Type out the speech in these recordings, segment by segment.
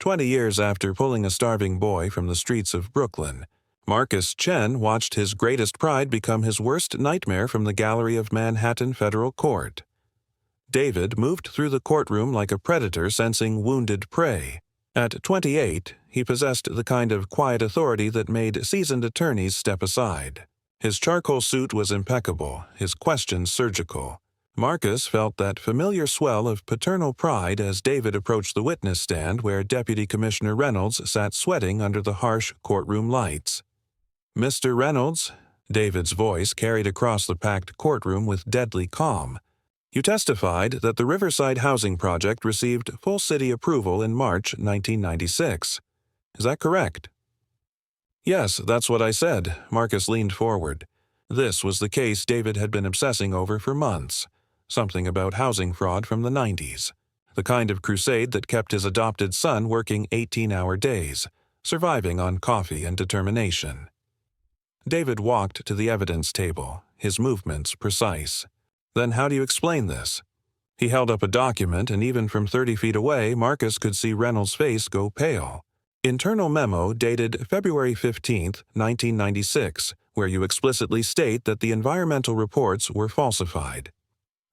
20 years after pulling a starving boy from the streets of Brooklyn, Marcus Chen watched his greatest pride become his worst nightmare from the gallery of Manhattan Federal Court. David moved through the courtroom like a predator sensing wounded prey. At 28, he possessed the kind of quiet authority that made seasoned attorneys step aside. His charcoal suit was impeccable, his questions surgical. Marcus felt that familiar swell of paternal pride as David approached the witness stand where Deputy Commissioner Reynolds sat sweating under the harsh courtroom lights. "Mr. Reynolds," David's voice carried across the packed courtroom with deadly calm, "you testified that the Riverside Housing Project received full city approval in March 1996. Is that correct?" "Yes, that's what I said." Marcus leaned forward. This was the case David had been obsessing over for months. Something about housing fraud from the 90s. The kind of crusade that kept his adopted son working 18-hour days, surviving on coffee and determination. David walked to the evidence table, his movements precise. "Then how do you explain this?" He held up a document, and even from 30 feet away, Marcus could see Reynolds' face go pale. "Internal memo dated February 15, 1996, where you explicitly state that the environmental reports were falsified."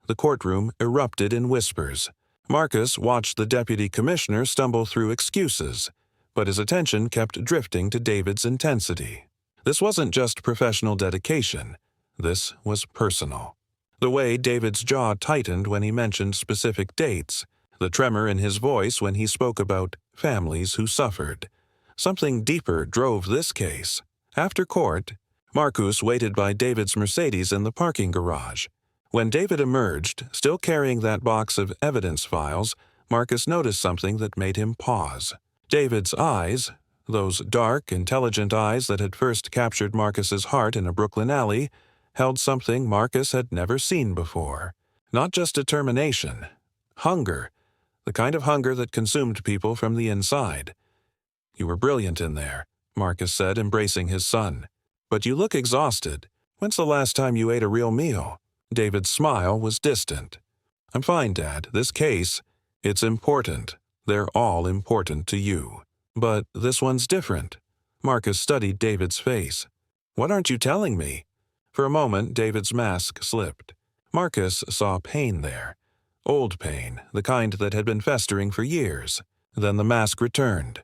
The courtroom erupted in whispers. Marcus watched the deputy commissioner stumble through excuses, but his attention kept drifting to David's intensity. This wasn't just professional dedication. This was personal. The way David's jaw tightened when he mentioned specific dates, the tremor in his voice when he spoke about families who suffered. Something deeper drove this case. After court, Marcus waited by David's Mercedes in the parking garage. When David emerged, still carrying that box of evidence files, Marcus noticed something that made him pause. David's eyes, those dark, intelligent eyes that had first captured Marcus's heart in a Brooklyn alley, held something Marcus had never seen before. Not just determination. Hunger. The kind of hunger that consumed people from the inside. "You were brilliant in there," Marcus said, embracing his son. "But you look exhausted. When's the last time you ate a real meal?" David's smile was distant. "I'm fine, Dad. This case, it's important. They're all important to you. But this one's different." Marcus studied David's face. "What aren't you telling me?" For a moment, David's mask slipped. Marcus saw pain there. Old pain, the kind that had been festering for years. Then the mask returned.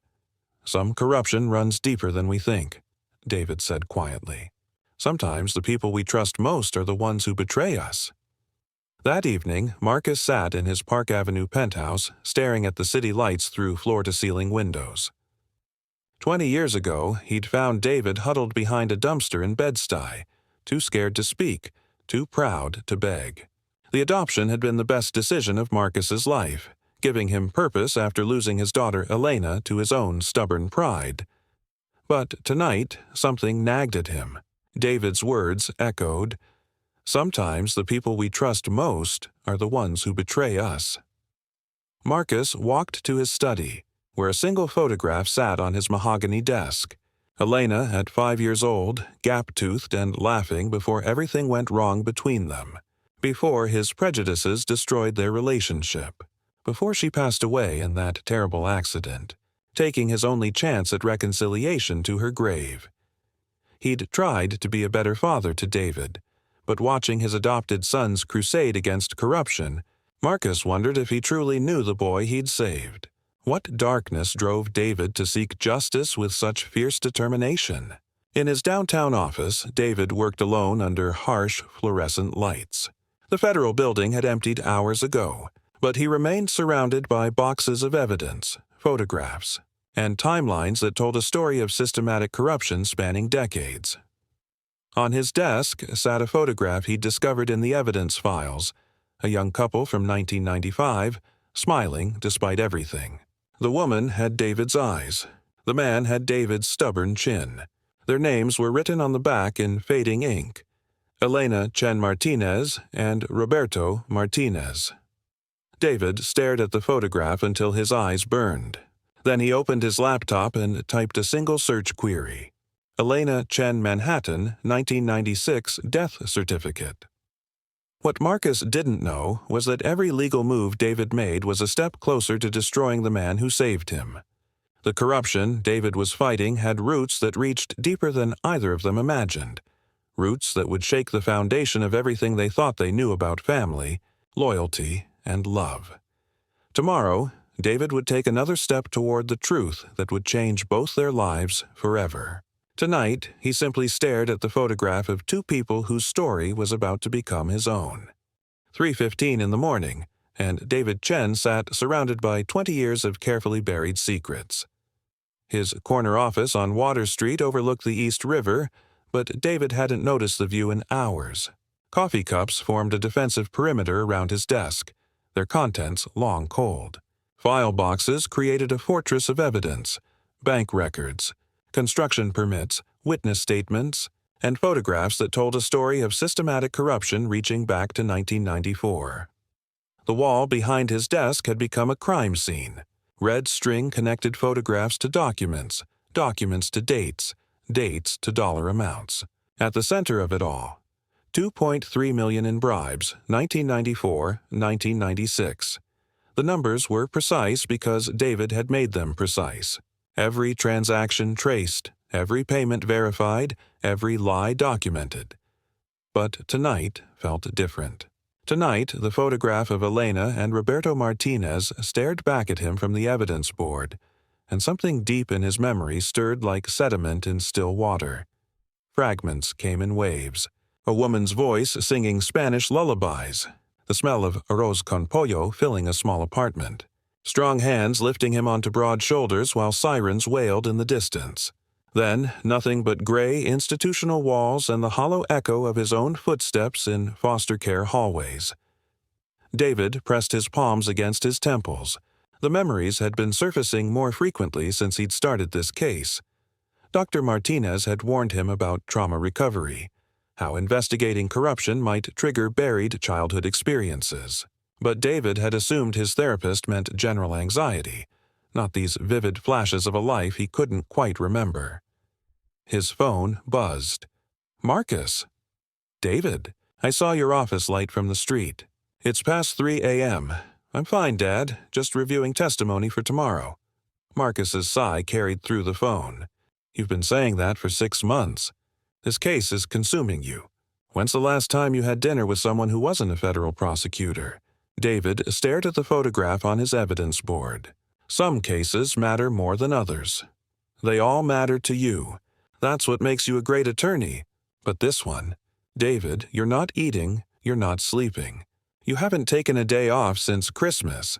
"Some corruption runs deeper than we think," David said quietly. "Sometimes the people we trust most are the ones who betray us." That evening, Marcus sat in his Park Avenue penthouse, staring at the city lights through floor-to-ceiling windows. 20 years ago, he'd found David huddled behind a dumpster in Bed-Stuy, too scared to speak, too proud to beg. The adoption had been the best decision of Marcus's life, giving him purpose after losing his daughter Elena to his own stubborn pride. But tonight, something nagged at him. David's words echoed, "Sometimes the people we trust most are the ones who betray us." Marcus walked to his study, where a single photograph sat on his mahogany desk. Elena, at 5 years old, gap-toothed and laughing before everything went wrong between them, before his prejudices destroyed their relationship, before she passed away in that terrible accident, taking his only chance at reconciliation to her grave. He'd tried to be a better father to David, but watching his adopted son's crusade against corruption, Marcus wondered if he truly knew the boy he'd saved. What darkness drove David to seek justice with such fierce determination? In his downtown office, David worked alone under harsh fluorescent lights. The federal building had emptied hours ago, but he remained surrounded by boxes of evidence, photographs, and timelines that told a story of systematic corruption spanning decades. On his desk sat a photograph he'd discovered in the evidence files, a young couple from 1995, smiling despite everything. The woman had David's eyes. The man had David's stubborn chin. Their names were written on the back in fading ink: Elena Chen Martinez and Roberto Martinez. David stared at the photograph until his eyes burned. Then he opened his laptop and typed a single search query: Elena Chen Manhattan, 1996 death certificate. What Marcus didn't know was that every legal move David made was a step closer to destroying the man who saved him. The corruption David was fighting had roots that reached deeper than either of them imagined, roots that would shake the foundation of everything they thought they knew about family, loyalty, and love. Tomorrow, David would take another step toward the truth that would change both their lives forever. Tonight, he simply stared at the photograph of two people whose story was about to become his own. 3:15 in the morning, and David Chen sat surrounded by 20 years of carefully buried secrets. His corner office on Water Street overlooked the East River, but David hadn't noticed the view in hours. Coffee cups formed a defensive perimeter around his desk, their contents long cold. File boxes created a fortress of evidence, bank records, construction permits, witness statements, and photographs that told a story of systematic corruption reaching back to 1994. The wall behind his desk had become a crime scene. Red string connected photographs to documents, documents to dates, dates to dollar amounts. At the center of it all, $2.3 million in bribes, 1994, 1996. The numbers were precise because David had made them precise. Every transaction traced, every payment verified, every lie documented. But tonight felt different. Tonight, the photograph of Elena and Roberto Martinez stared back at him from the evidence board, and something deep in his memory stirred like sediment in still water. Fragments came in waves. A woman's voice singing Spanish lullabies, the smell of arroz con pollo filling a small apartment. Strong hands lifting him onto broad shoulders while sirens wailed in the distance. Then, nothing but gray institutional walls and the hollow echo of his own footsteps in foster care hallways. David pressed his palms against his temples. The memories had been surfacing more frequently since he'd started this case. Dr. Martinez had warned him about trauma recovery, how investigating corruption might trigger buried childhood experiences. But David had assumed his therapist meant general anxiety, not these vivid flashes of a life he couldn't quite remember. His phone buzzed. "Marcus." "David, I saw your office light from the street. It's past 3 a.m. I'm fine, Dad, just reviewing testimony for tomorrow." Marcus's sigh carried through the phone. "You've been saying that for 6 months. This case is consuming you. When's the last time you had dinner with someone who wasn't a federal prosecutor?" David stared at the photograph on his evidence board. "Some cases matter more than others. They all matter to you. That's what makes you a great attorney. But this one, David, you're not eating, you're not sleeping. You haven't taken a day off since Christmas.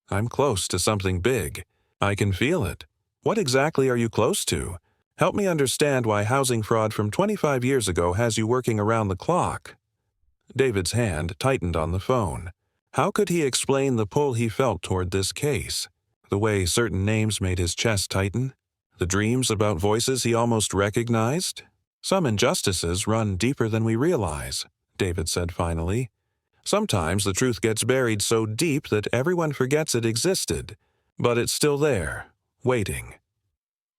I'm close to something big. I can feel it. What exactly are you close to? Help me understand why housing fraud from 25 years ago has you working around the clock." David's hand tightened on the phone. How could he explain the pull he felt toward this case? The way certain names made his chest tighten? The dreams about voices he almost recognized? "Some injustices run deeper than we realize," David said finally. "Sometimes the truth gets buried so deep that everyone forgets it existed, but it's still there, waiting."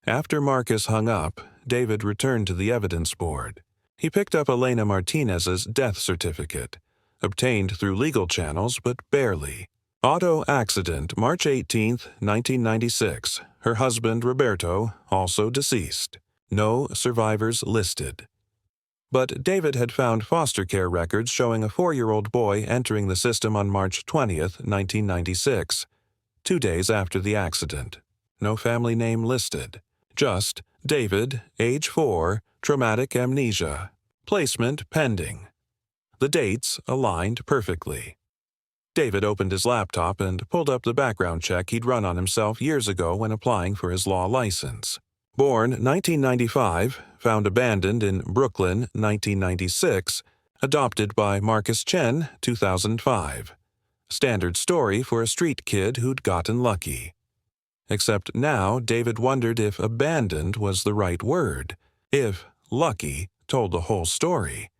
After Marcus hung up, David returned to the evidence board. He picked up Elena Martinez's death certificate, obtained through legal channels but barely. Auto accident, March 18, 1996. Her husband, Roberto, also deceased. No survivors listed. But David had found foster care records showing a 4-year-old boy entering the system on March 20, 1996, 2 days after the accident. No family name listed. Just David, age 4, traumatic amnesia. Placement pending. The dates aligned perfectly. David opened his laptop and pulled up the background check he'd run on himself years ago when applying for his law license. Born 1995, found abandoned in Brooklyn 1996, adopted by Marcus Chen 2005. Standard story for a street kid who'd gotten lucky. Except now David wondered if abandoned was the right word, if lucky told the whole story.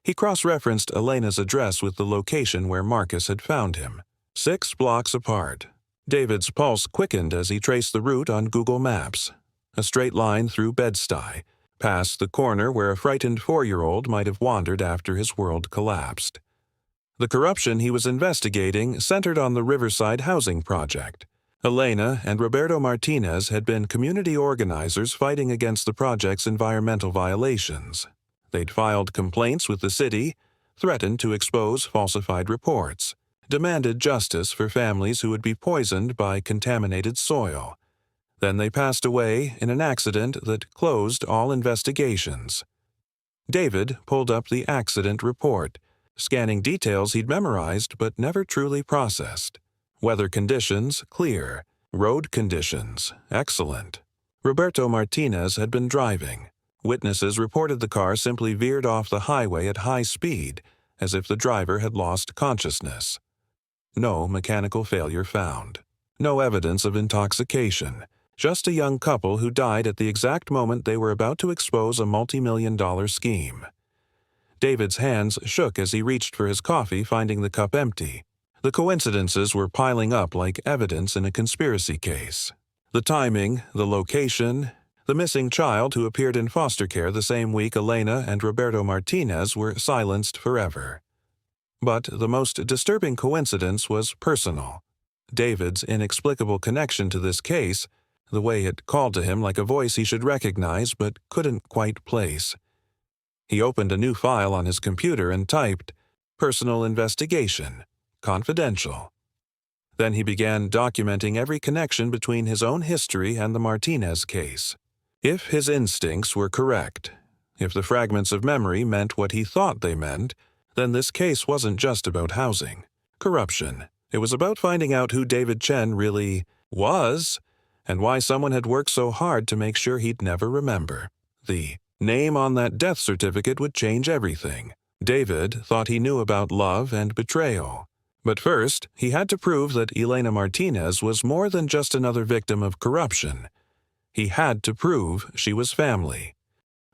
He cross-referenced Elena's address with the location where Marcus had found him. 6 blocks apart. David's pulse quickened as he traced the route on Google Maps. A straight line through Bed-Stuy, past the corner where a frightened 4-year-old might have wandered after his world collapsed. The corruption he was investigating centered on the Riverside housing project, Elena and Roberto Martinez had been community organizers fighting against the project's environmental violations. They'd filed complaints with the city, threatened to expose falsified reports, demanded justice for families who would be poisoned by contaminated soil. Then they passed away in an accident that closed all investigations. David pulled up the accident report, scanning details he'd memorized but never truly processed. Weather conditions, clear. Road conditions, excellent. Roberto Martinez had been driving. Witnesses reported the car simply veered off the highway at high speed, as if the driver had lost consciousness. No mechanical failure found. No evidence of intoxication. Just a young couple who died at the exact moment they were about to expose a multi-million-dollar scheme. David's hands shook as he reached for his coffee, finding the cup empty. The coincidences were piling up like evidence in a conspiracy case. The timing, the location, the missing child who appeared in foster care the same week Elena and Roberto Martinez were silenced forever. But the most disturbing coincidence was personal. David's inexplicable connection to this case, the way it called to him like a voice he should recognize but couldn't quite place. He opened a new file on his computer and typed, "Personal investigation. Confidential." Then he began documenting every connection between his own history and the Martinez case. If his instincts were correct, if the fragments of memory meant what he thought they meant, then this case wasn't just about housing, corruption. It was about finding out who David Chen really was, and why someone had worked so hard to make sure he'd never remember. The name on that death certificate would change everything. David thought he knew about love and betrayal. But first, he had to prove that Elena Martinez was more than just another victim of corruption. He had to prove she was family.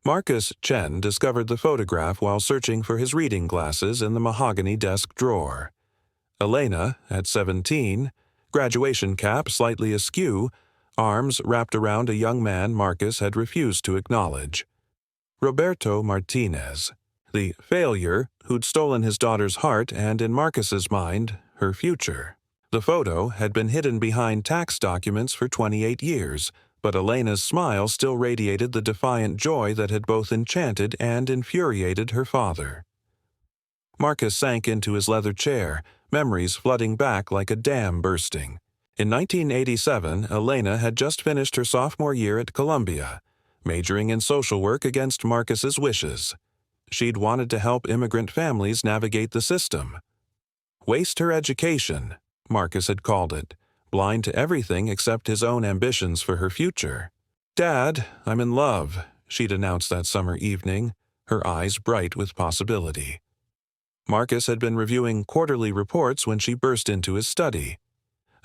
Marcus Chen discovered the photograph while searching for his reading glasses in the mahogany desk drawer. Elena, at 17, graduation cap slightly askew, arms wrapped around a young man Marcus had refused to acknowledge. Roberto Martinez, the failure who'd stolen his daughter's heart and, in Marcus's mind, her future. The photo had been hidden behind tax documents for 28 years, but Elena's smile still radiated the defiant joy that had both enchanted and infuriated her father. Marcus sank into his leather chair, memories flooding back like a dam bursting. In 1987, Elena had just finished her sophomore year at Columbia, majoring in social work against Marcus's wishes. She'd wanted to help immigrant families navigate the system. Waste her education, Marcus had called it, blind to everything except his own ambitions for her future. "Dad, I'm in love," she'd announced that summer evening, her eyes bright with possibility. Marcus had been reviewing quarterly reports when she burst into his study.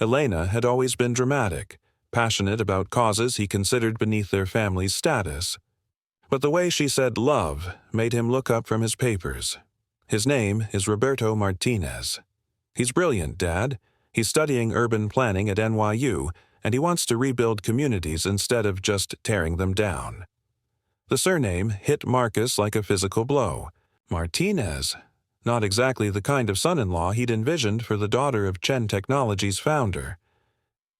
Elena had always been dramatic, passionate about causes he considered beneath their family's status. But the way she said love made him look up from his papers. "His name is Roberto Martinez. He's brilliant, Dad. He's studying urban planning at NYU, and he wants to rebuild communities instead of just tearing them down." The surname hit Marcus like a physical blow. Martinez. Not exactly the kind of son-in-law he'd envisioned for the daughter of Chen Technologies' founder.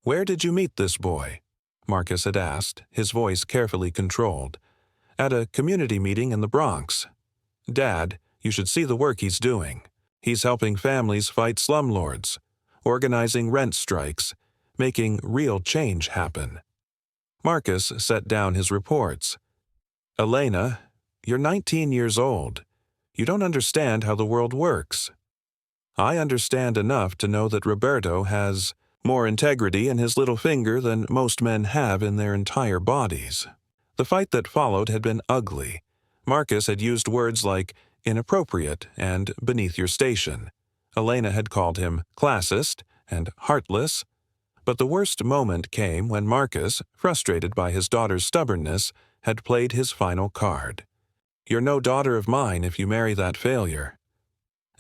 "Where did you meet this boy?" Marcus had asked, his voice carefully controlled. "At a community meeting in the Bronx. Dad, you should see the work he's doing. He's helping families fight slumlords, organizing rent strikes, making real change happen." Marcus set down his reports. "Elena, you're 19 years old. You don't understand how the world works. I understand enough to know that Roberto has more integrity in his little finger than most men have in their entire bodies." The fight that followed had been ugly. Marcus had used words like inappropriate and beneath your station. Elena had called him classist and heartless. But the worst moment came when Marcus, frustrated by his daughter's stubbornness, had played his final card. "You're no daughter of mine if you marry that failure."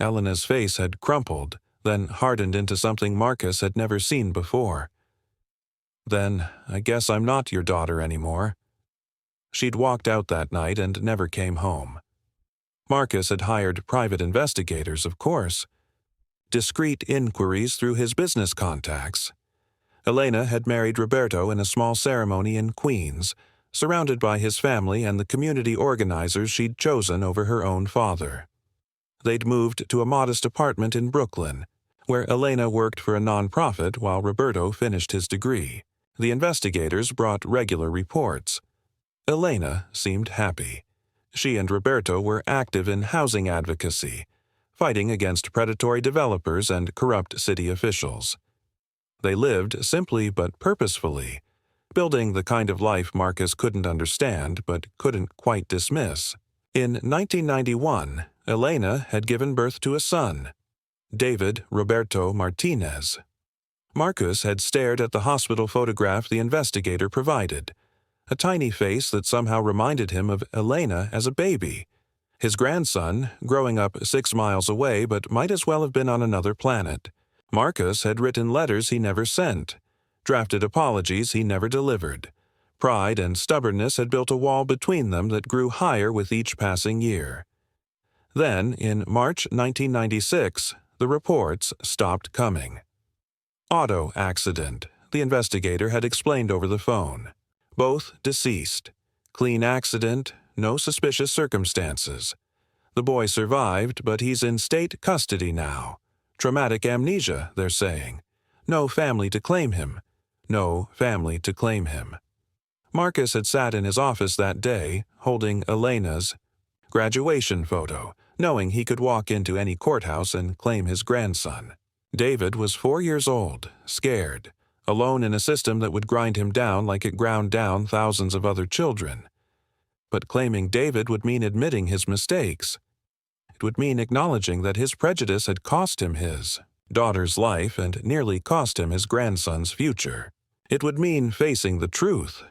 Elena's face had crumpled, then hardened into something Marcus had never seen before. "Then I guess I'm not your daughter anymore." She'd walked out that night and never came home. Marcus had hired private investigators, of course. Discreet inquiries through his business contacts. Elena had married Roberto in a small ceremony in Queens, surrounded by his family and the community organizers she'd chosen over her own father. They'd moved to a modest apartment in Brooklyn, where Elena worked for a nonprofit while Roberto finished his degree. The investigators brought regular reports. Elena seemed happy. She and Roberto were active in housing advocacy, fighting against predatory developers and corrupt city officials. They lived simply but purposefully, building the kind of life Marcus couldn't understand but couldn't quite dismiss. In 1991, Elena had given birth to a son, David Roberto Martinez. Marcus had stared at the hospital photograph the investigator provided, a tiny face that somehow reminded him of Elena as a baby. His grandson, growing up 6 miles away but might as well have been on another planet. Marcus had written letters he never sent, drafted apologies he never delivered. Pride and stubbornness had built a wall between them that grew higher with each passing year. Then, in March 1996, the reports stopped coming. Auto accident, the investigator had explained over the phone. Both deceased. Clean accident, no suspicious circumstances. The boy survived, but he's in state custody now. Traumatic amnesia, they're saying. No family to claim him. No family to claim him. Marcus had sat in his office that day, holding Elena's graduation photo, knowing he could walk into any courthouse and claim his grandson. David was 4 years old, scared, alone in a system that would grind him down like it ground down thousands of other children. But claiming David would mean admitting his mistakes. It would mean acknowledging that his prejudice had cost him his daughter's life and nearly cost him his grandson's future. It would mean facing the truth,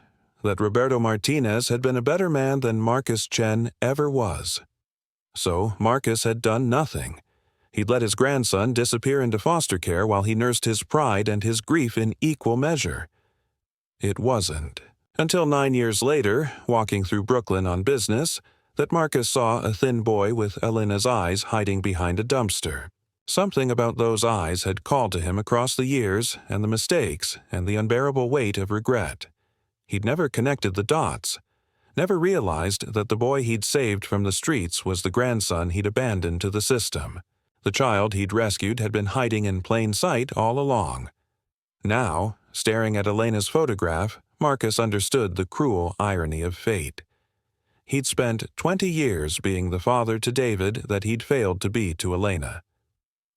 that Roberto Martinez had been a better man than Marcus Chen ever was. So Marcus had done nothing. He'd let his grandson disappear into foster care while he nursed his pride and his grief in equal measure. It wasn't until 9 years later, walking through Brooklyn on business, that Marcus saw a thin boy with Elena's eyes hiding behind a dumpster. Something about those eyes had called to him across the years and the mistakes and the unbearable weight of regret. He'd never connected the dots, never realized that the boy he'd saved from the streets was the grandson he'd abandoned to the system. The child he'd rescued had been hiding in plain sight all along. Now, staring at Elena's photograph, Marcus understood the cruel irony of fate. He'd spent 20 years being the father to David that he'd failed to be to Elena.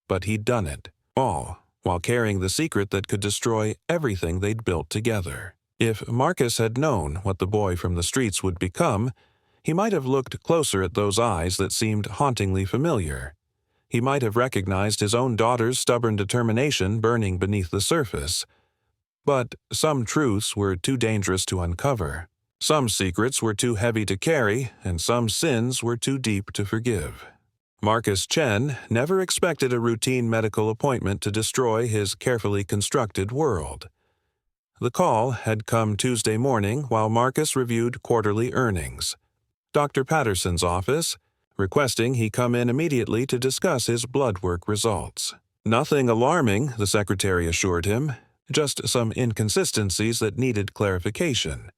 But he'd done it, all, while carrying the secret that could destroy everything they'd built together. If Marcus had known what the boy from the streets would become, he might have looked closer at those eyes that seemed hauntingly familiar. He might have recognized his own daughter's stubborn determination burning beneath the surface. But some truths were too dangerous to uncover. Some secrets were too heavy to carry, and some sins were too deep to forgive. Marcus Chen never expected a routine medical appointment to destroy his carefully constructed world. The call had come Tuesday morning while Marcus reviewed quarterly earnings. Dr. Patterson's office, requesting he come in immediately to discuss his blood work results. Nothing alarming, the secretary assured him, just some inconsistencies that needed clarification.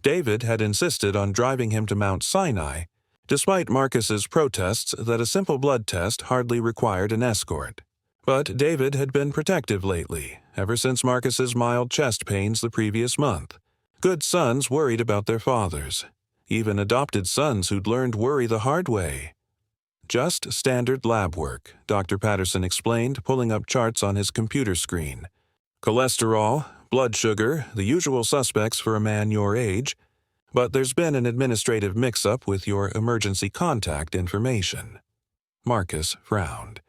David had insisted on driving him to Mount Sinai, despite Marcus's protests that a simple blood test hardly required an escort. But David had been protective lately, ever since Marcus's mild chest pains the previous month. Good sons worried about their fathers, even adopted sons who'd learned worry the hard way. Just standard lab work, Dr. Patterson explained, pulling up charts on his computer screen. Cholesterol, blood sugar, the usual suspects for a man your age, but there's been an administrative mix-up with your emergency contact information. Marcus frowned.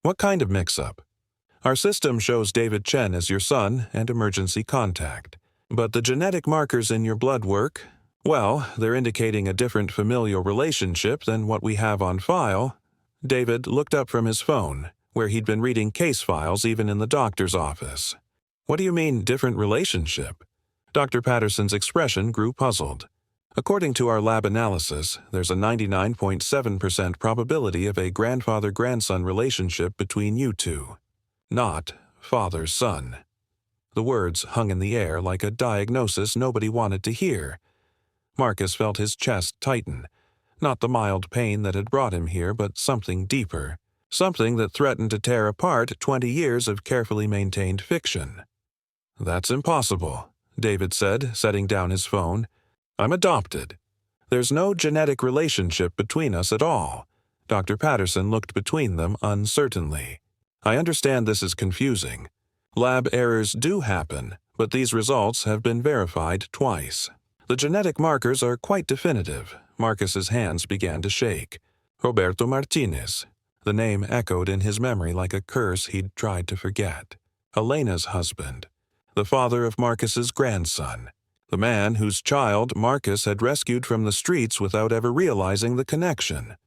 What kind of mix-up? Our system shows David Chen as your son and emergency contact. But the genetic markers in your blood work, well, they're indicating a different familial relationship than what we have on file. David looked up from his phone, where he'd been reading case files even in the doctor's office. What do you mean, different relationship? Dr. Patterson's expression grew puzzled. According to our lab analysis, there's a 99.7% probability of a grandfather-grandson relationship between you two. Not father-son. The words hung in the air like a diagnosis nobody wanted to hear. Marcus felt his chest tighten. Not the mild pain that had brought him here, but something deeper. Something that threatened to tear apart 20 years of carefully maintained fiction. "That's impossible," David said, setting down his phone. "I'm adopted. There's no genetic relationship between us at all." Dr. Patterson looked between them uncertainly. "I understand this is confusing. Lab errors do happen, but these results have been verified twice. The genetic markers are quite definitive." Marcus's hands began to shake. Roberto Martinez. The name echoed in his memory like a curse he'd tried to forget. Elena's husband. The father of Marcus's grandson. The man whose child Marcus had rescued from the streets without ever realizing the connection.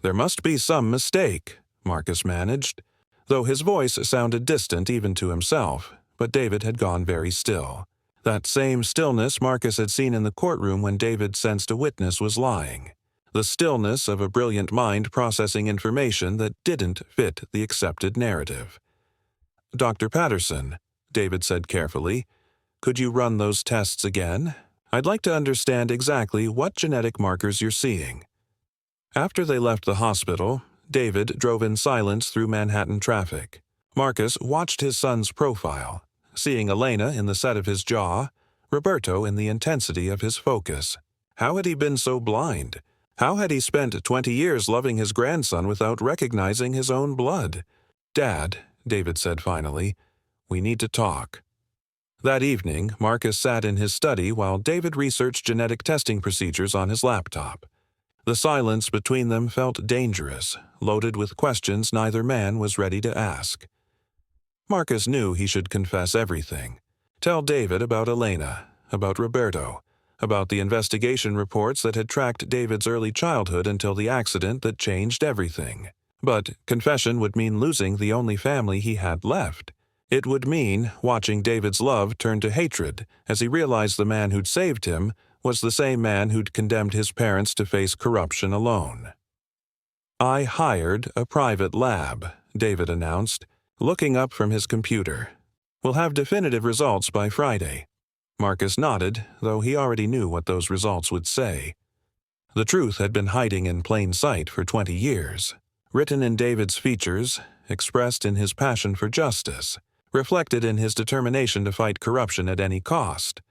"There must be some mistake," Marcus managed, though his voice sounded distant even to himself, but David had gone very still. That same stillness Marcus had seen in the courtroom when David sensed a witness was lying. The stillness of a brilliant mind processing information that didn't fit the accepted narrative. "Dr. Patterson," David said carefully, "could you run those tests again? I'd like to understand exactly what genetic markers you're seeing." After they left the hospital, David drove in silence through Manhattan traffic. Marcus watched his son's profile, seeing Elena in the set of his jaw, Roberto in the intensity of his focus. How had he been so blind? How had he spent 20 years loving his grandson without recognizing his own blood? "Dad," David said finally, "we need to talk." That evening, Marcus sat in his study while David researched genetic testing procedures on his laptop. The silence between them felt dangerous, loaded with questions neither man was ready to ask. Marcus knew he should confess everything. Tell David about Elena, about Roberto, about the investigation reports that had tracked David's early childhood until the accident that changed everything. But confession would mean losing the only family he had left. It would mean watching David's love turn to hatred as he realized the man who'd saved him was the same man who'd condemned his parents to face corruption alone. "I hired a private lab," David announced, looking up from his computer. "We'll have definitive results by Friday." Marcus nodded, though he already knew what those results would say. The truth had been hiding in plain sight for 20 years, written in David's features, expressed in his passion for justice, reflected in his determination to fight corruption at any cost.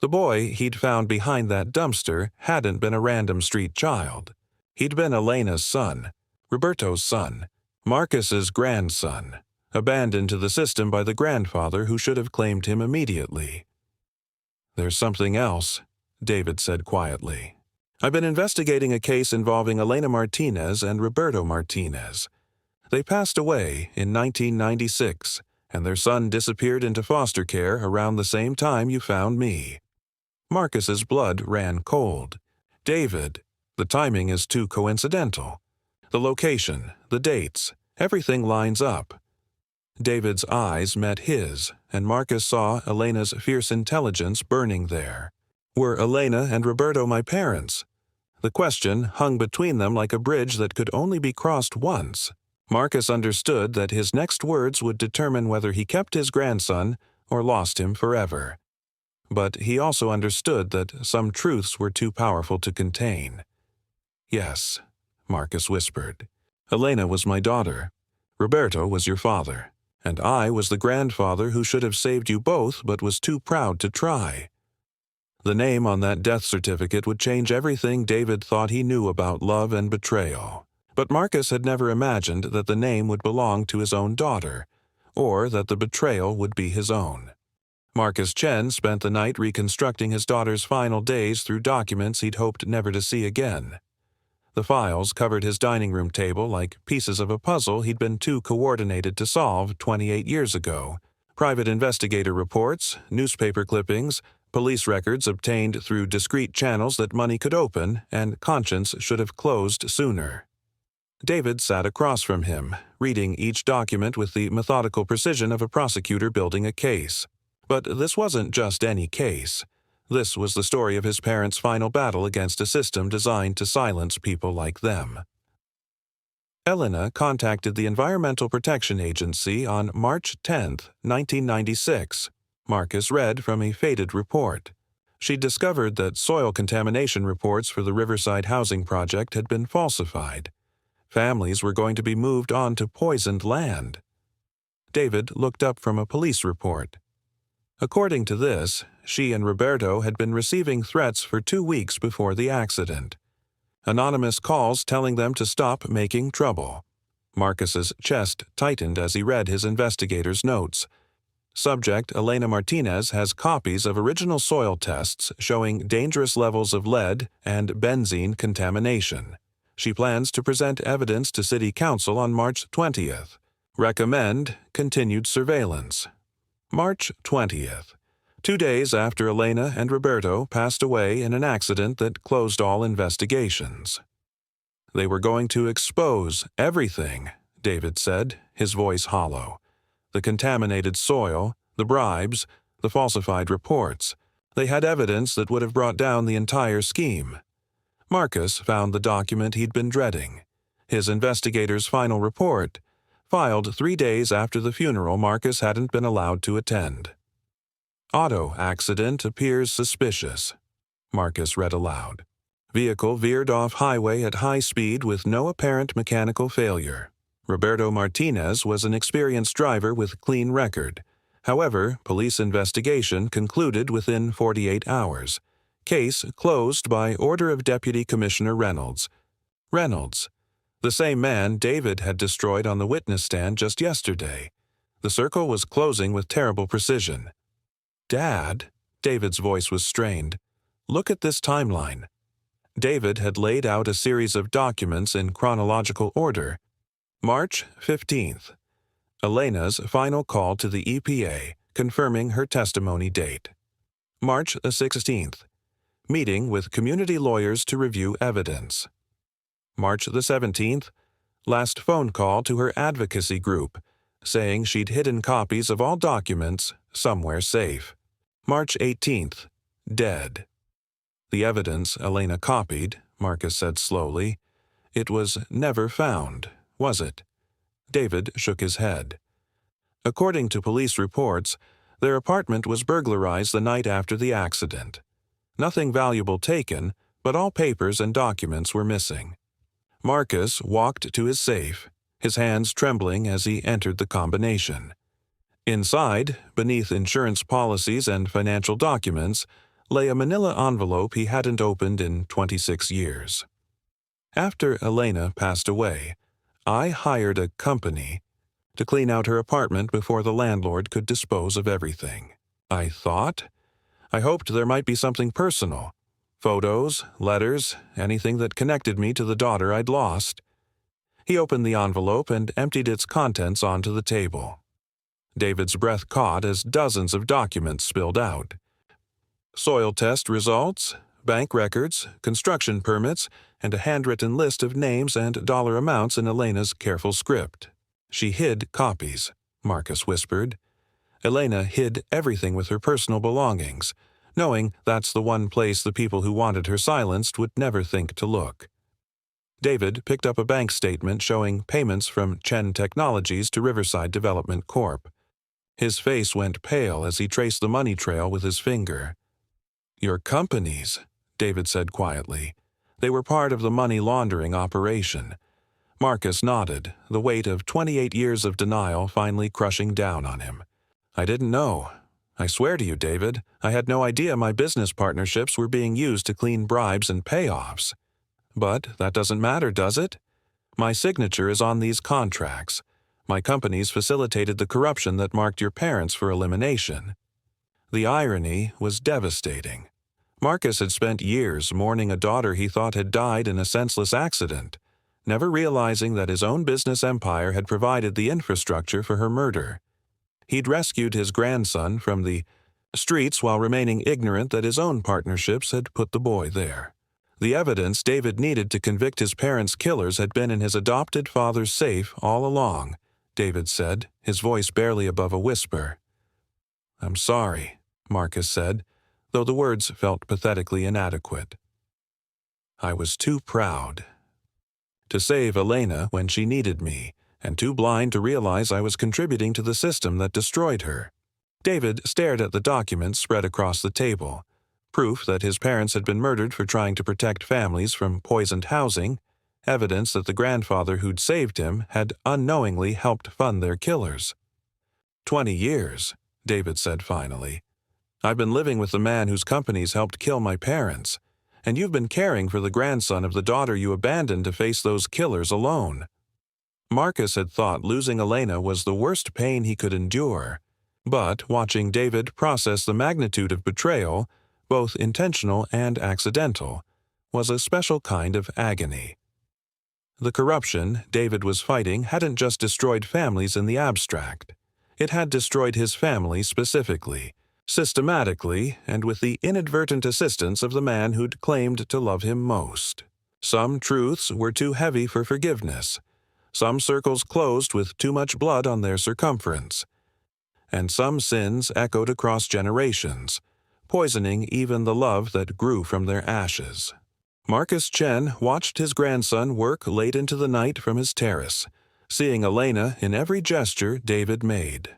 The boy he'd found behind that dumpster hadn't been a random street child. He'd been Elena's son, Roberto's son, Marcus's grandson, abandoned to the system by the grandfather who should have claimed him immediately. "There's something else," David said quietly. "I've been investigating a case involving Elena Martinez and Roberto Martinez. They passed away in 1996, and their son disappeared into foster care around the same time you found me." Marcus's blood ran cold. "David, the timing is too coincidental. The location, the dates, everything lines up." David's eyes met his, and Marcus saw Elena's fierce intelligence burning there. Were Elena and Roberto my parents? The question hung between them like a bridge that could only be crossed once. Marcus understood that his next words would determine whether he kept his grandson or lost him forever. But he also understood that some truths were too powerful to contain. "Yes," Marcus whispered. "Elena was my daughter. Roberto was your father. And I was the grandfather who should have saved you both but was too proud to try." The name on that death certificate would change everything David thought he knew about love and betrayal. But Marcus had never imagined that the name would belong to his own daughter, or that the betrayal would be his own. Marcus Chen spent the night reconstructing his daughter's final days through documents he'd hoped never to see again. The files covered his dining room table like pieces of a puzzle he'd been too coordinated to solve 28 years ago. Private investigator reports, newspaper clippings, police records obtained through discreet channels that money could open and conscience should have closed sooner. David sat across from him, reading each document with the methodical precision of a prosecutor building a case. But this wasn't just any case. This was the story of his parents' final battle against a system designed to silence people like them. Elena contacted the Environmental Protection Agency on March 10, 1996. Marcus read from a faded report. She discovered that soil contamination reports for the Riverside housing project had been falsified. Families were going to be moved on to poisoned land. David looked up from a police report. According to this, she and Roberto had been receiving threats for 2 weeks before the accident. Anonymous calls telling them to stop making trouble. Marcus's chest tightened as he read his investigator's notes. Subject Elena Martinez has copies of original soil tests showing dangerous levels of lead and benzene contamination. She plans to present evidence to City Council on March 20th. Recommend continued surveillance. March 20th. 2 days after Elena and Roberto passed away in an accident that closed all investigations. They were going to expose everything, David said, his voice hollow. The contaminated soil, the bribes, the falsified reports. They had evidence that would have brought down the entire scheme. Marcus found the document he'd been dreading. His investigator's final report, filed 3 days after the funeral Marcus hadn't been allowed to attend. Auto accident appears suspicious, Marcus read aloud. Vehicle veered off highway at high speed with no apparent mechanical failure. Roberto Martinez was an experienced driver with clean record. However, police investigation concluded within 48 hours. Case closed by order of Deputy Commissioner Reynolds. Reynolds, the same man David had destroyed on the witness stand just yesterday. The circle was closing with terrible precision. Dad, David's voice was strained. Look at this timeline. David had laid out a series of documents in chronological order. March 15th. Elena's final call to the EPA, confirming her testimony date. March 16th. Meeting with community lawyers to review evidence. March 17th. Last phone call to her advocacy group, saying she'd hidden copies of all documents somewhere safe. March 18th. Dead. The evidence Elena copied, Marcus said slowly. It was never found, was it? David shook his head. According to police reports, their apartment was burglarized the night after the accident. Nothing valuable taken, but all papers and documents were missing. Marcus walked to his safe, his hands trembling as he entered the combination. Inside, beneath insurance policies and financial documents, lay a manila envelope he hadn't opened in 26 years. After Elena passed away, I hired a company to clean out her apartment before the landlord could dispose of everything. I hoped there might be something personal. Photos, letters, anything that connected me to the daughter I'd lost. He opened the envelope and emptied its contents onto the table. David's breath caught as dozens of documents spilled out. Soil test results, bank records, construction permits, and a handwritten list of names and dollar amounts in Elena's careful script. She hid copies, Marcus whispered. Elena hid everything with her personal belongings, knowing that's the one place the people who wanted her silenced would never think to look. David picked up a bank statement showing payments from Chen Technologies to Riverside Development Corp. His face went pale as he traced the money trail with his finger. Your companies, David said quietly. They were part of the money laundering operation. Marcus nodded, the weight of 28 years of denial finally crushing down on him. I didn't know. I swear to you, David, I had no idea my business partnerships were being used to clean bribes and payoffs. But that doesn't matter, does it? My signature is on these contracts. My companies facilitated the corruption that marked your parents for elimination. The irony was devastating. Marcus had spent years mourning a daughter he thought had died in a senseless accident, never realizing that his own business empire had provided the infrastructure for her murder. He'd rescued his grandson from the streets while remaining ignorant that his own partnerships had put the boy there. The evidence David needed to convict his parents' killers had been in his adopted father's safe all along, David said, his voice barely above a whisper. I'm sorry, Marcus said, though the words felt pathetically inadequate. I was too proud. to save Elena when she needed me, and too blind to realize I was contributing to the system that destroyed her. David stared at the documents spread across the table, proof that his parents had been murdered for trying to protect families from poisoned housing, evidence that the grandfather who'd saved him had unknowingly helped fund their killers. 20 years, David said finally. I've been living with the man whose companies helped kill my parents, and you've been caring for the grandson of the daughter you abandoned to face those killers alone. Marcus had thought losing Elena was the worst pain he could endure, but watching David process the magnitude of betrayal, both intentional and accidental, was a special kind of agony. The corruption David was fighting hadn't just destroyed families in the abstract. It had destroyed his family specifically, systematically, and with the inadvertent assistance of the man who'd claimed to love him most. Some truths were too heavy for forgiveness, some circles closed with too much blood on their circumference, and some sins echoed across generations, poisoning even the love that grew from their ashes. Marcus Chen watched his grandson work late into the night from his terrace, seeing Elena in every gesture David made.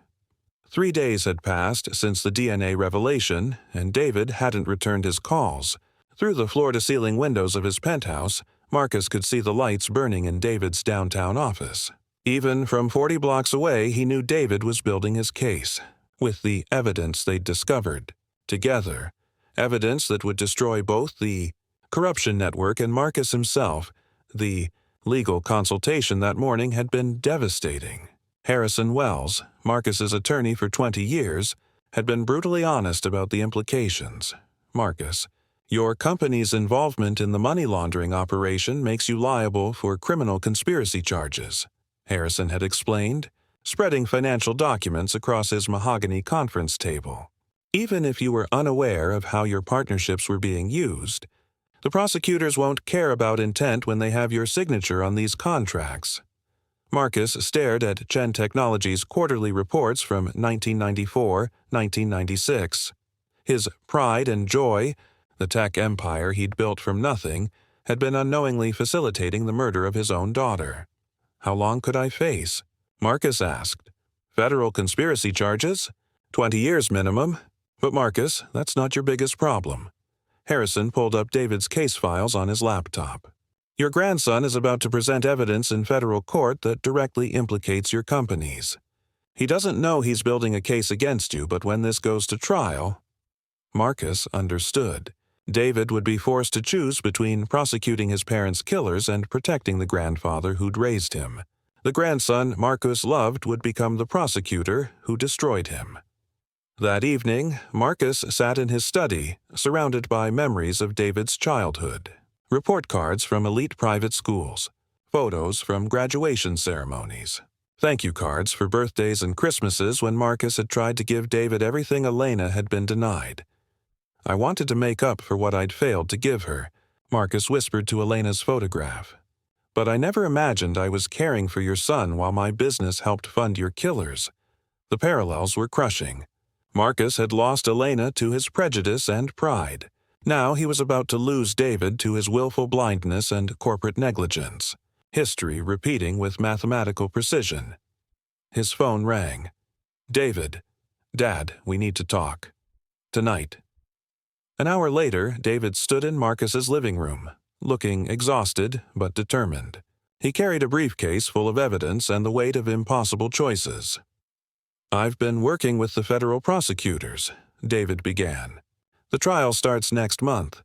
3 days had passed since the DNA revelation, and David hadn't returned his calls. Through the floor-to-ceiling windows of his penthouse, Marcus could see the lights burning in David's downtown office. Even from 40 blocks away, he knew David was building his case, with the evidence they'd discovered, together, evidence that would destroy both the corruption network and Marcus himself. The legal consultation that morning had been devastating. Harrison Wells, Marcus's attorney for 20 years, had been brutally honest about the implications. Marcus, your company's involvement in the money laundering operation makes you liable for criminal conspiracy charges, Harrison had explained, spreading financial documents across his mahogany conference table. Even if you were unaware of how your partnerships were being used, the prosecutors won't care about intent when they have your signature on these contracts. Marcus stared at Chen Technologies' quarterly reports from 1994-1996. His pride and joy, the tech empire he'd built from nothing, had been unknowingly facilitating the murder of his own daughter. How long could I face? Marcus asked. Federal conspiracy charges? 20 years minimum. But Marcus, that's not your biggest problem. Harrison pulled up David's case files on his laptop. Your grandson is about to present evidence in federal court that directly implicates your companies. He doesn't know he's building a case against you, but when this goes to trial... Marcus understood. David would be forced to choose between prosecuting his parents' killers and protecting the grandfather who'd raised him. The grandson Marcus loved would become the prosecutor who destroyed him. That evening, Marcus sat in his study, surrounded by memories of David's childhood. Report cards from elite private schools, photos from graduation ceremonies, thank you cards for birthdays and Christmases when Marcus had tried to give David everything Elena had been denied. I wanted to make up for what I'd failed to give her, Marcus whispered to Elena's photograph. But I never imagined I was caring for your son while my business helped fund your killers. The parallels were crushing. Marcus had lost Elena to his prejudice and pride. Now he was about to lose David to his willful blindness and corporate negligence, history repeating with mathematical precision. His phone rang. David, Dad, we need to talk. Tonight. An hour later, David stood in Marcus's living room, looking exhausted but determined. He carried a briefcase full of evidence and the weight of impossible choices. I've been working with the federal prosecutors, David began. The trial starts next month.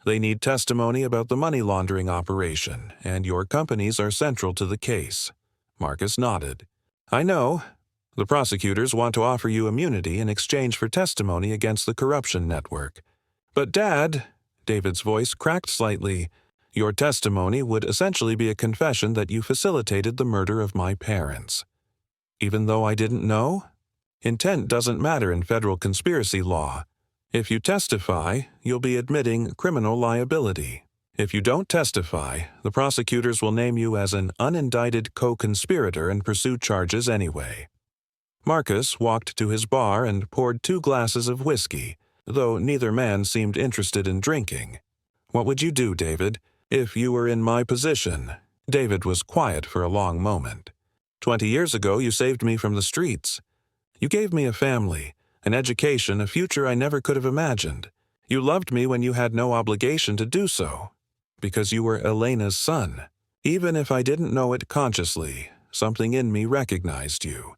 They need testimony about the money laundering operation, and your companies are central to the case. Marcus nodded. I know. The prosecutors want to offer you immunity in exchange for testimony against the corruption network. But Dad, David's voice cracked slightly, your testimony would essentially be a confession that you facilitated the murder of my parents. Even though I didn't know? Intent doesn't matter in federal conspiracy law. If you testify, you'll be admitting criminal liability. If you don't testify, the prosecutors will name you as an unindicted co-conspirator and pursue charges anyway. Marcus walked to his bar and poured 2 glasses of whiskey, though neither man seemed interested in drinking. What would you do, David, if you were in my position? David was quiet for a long moment. 20 years ago, you saved me from the streets. You gave me a family, an education, a future I never could have imagined. You loved me when you had no obligation to do so, because you were Elena's son. Even if I didn't know it consciously, something in me recognized you.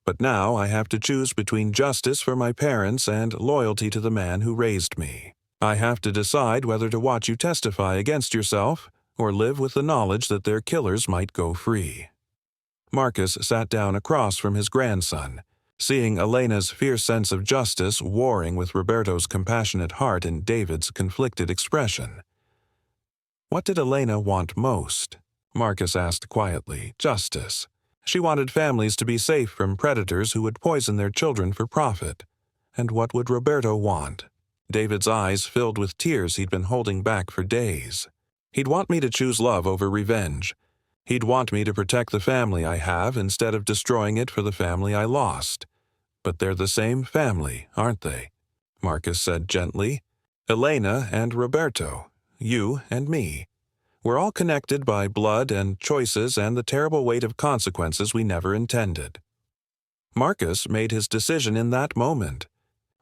But now I have to choose between justice for my parents and loyalty to the man who raised me. I have to decide whether to watch you testify against yourself or live with the knowledge that their killers might go free. Marcus sat down across from his grandson, seeing Elena's fierce sense of justice warring with Roberto's compassionate heart and David's conflicted expression. What did Elena want most? Marcus asked quietly. Justice. She wanted families to be safe from predators who would poison their children for profit. And what would Roberto want? David's eyes filled with tears he'd been holding back for days. He'd want me to choose love over revenge. He'd want me to protect the family I have instead of destroying it for the family I lost. But they're the same family, aren't they? Marcus said gently. Elena and Roberto, you and me. We're all connected by blood and choices and the terrible weight of consequences we never intended. Marcus made his decision in that moment,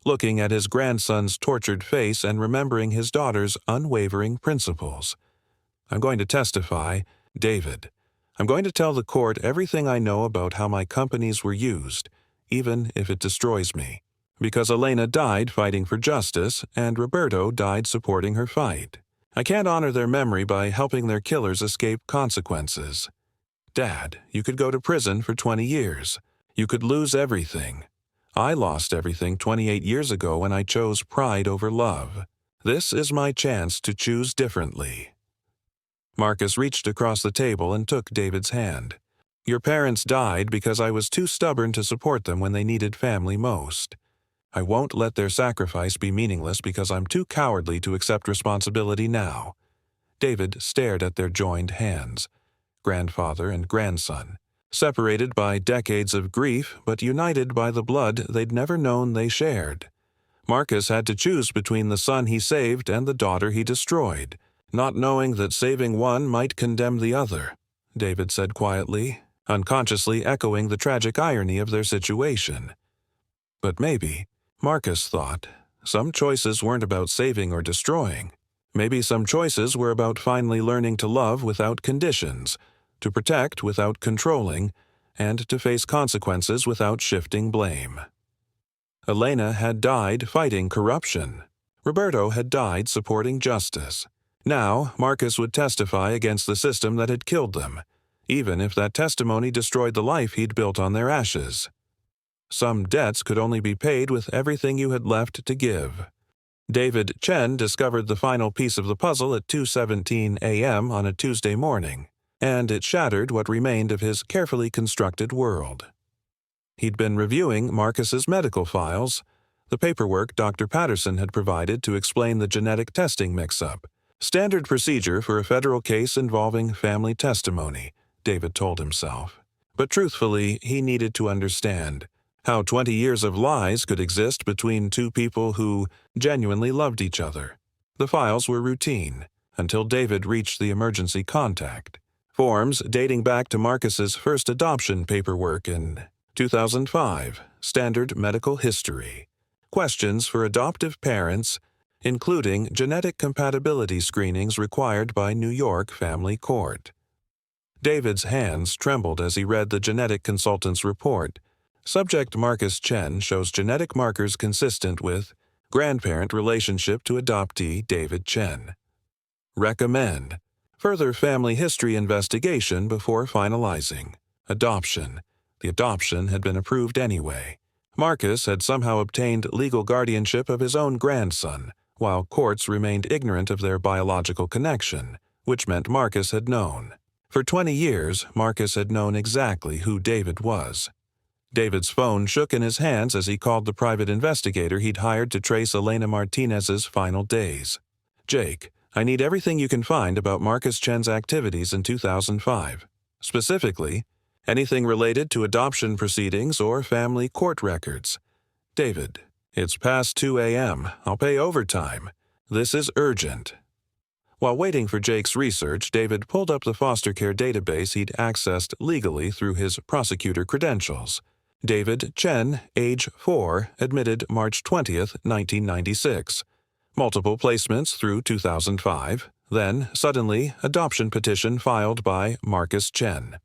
looking at his grandson's tortured face and remembering his daughter's unwavering principles. I'm going to testify, David. I'm going to tell the court everything I know about how my companies were used, even if it destroys me, because Elena died fighting for justice and Roberto died supporting her fight. I can't honor their memory by helping their killers escape consequences. Dad, you could go to prison for 20 years. You could lose everything. I lost everything 28 years ago when I chose pride over love. This is my chance to choose differently. Marcus reached across the table and took David's hand. Your parents died because I was too stubborn to support them when they needed family most. I won't let their sacrifice be meaningless because I'm too cowardly to accept responsibility now. David stared at their joined hands, grandfather and grandson, separated by decades of grief but united by the blood they'd never known they shared. Marcus had to choose between the son he saved and the daughter he destroyed, not knowing that saving one might condemn the other, David said quietly, unconsciously echoing the tragic irony of their situation. But maybe, Marcus thought, some choices weren't about saving or destroying. Maybe some choices were about finally learning to love without conditions, to protect without controlling, and to face consequences without shifting blame. Elena had died fighting corruption. Roberto had died supporting justice. Now, Marcus would testify against the system that had killed them, even if that testimony destroyed the life he'd built on their ashes. Some debts could only be paid with everything you had left to give. David Chen discovered the final piece of the puzzle at 2:17 a.m. on a Tuesday morning, and it shattered what remained of his carefully constructed world. He'd been reviewing Marcus's medical files, the paperwork Dr. Patterson had provided to explain the genetic testing mix-up. Standard procedure for a federal case involving family testimony, David told himself. But truthfully, he needed to understand how 20 years of lies could exist between two people who genuinely loved each other. The files were routine, until David reached the emergency contact. Forms dating back to Marcus's first adoption paperwork in 2005, standard medical history. Questions for adoptive parents, including genetic compatibility screenings required by New York Family Court. David's hands trembled as he read the genetic consultant's report. Subject Marcus Chen shows genetic markers consistent with grandparent relationship to adoptee David Chen. Recommend further family history investigation before finalizing. Adoption. The adoption had been approved anyway. Marcus had somehow obtained legal guardianship of his own grandson, while courts remained ignorant of their biological connection, which meant Marcus had known. For 20 years, Marcus had known exactly who David was. David's phone shook in his hands as he called the private investigator he'd hired to trace Elena Martinez's final days. Jake, I need everything you can find about Marcus Chen's activities in 2005. Specifically, anything related to adoption proceedings or family court records. David, it's past 2 a.m. I'll pay overtime. This is urgent. While waiting for Jake's research, David pulled up the foster care database he'd accessed legally through his prosecutor credentials. David Chen, age 4, admitted March 20th, 1996. Multiple placements through 2005. Then, suddenly, adoption petition filed by Marcus Chen.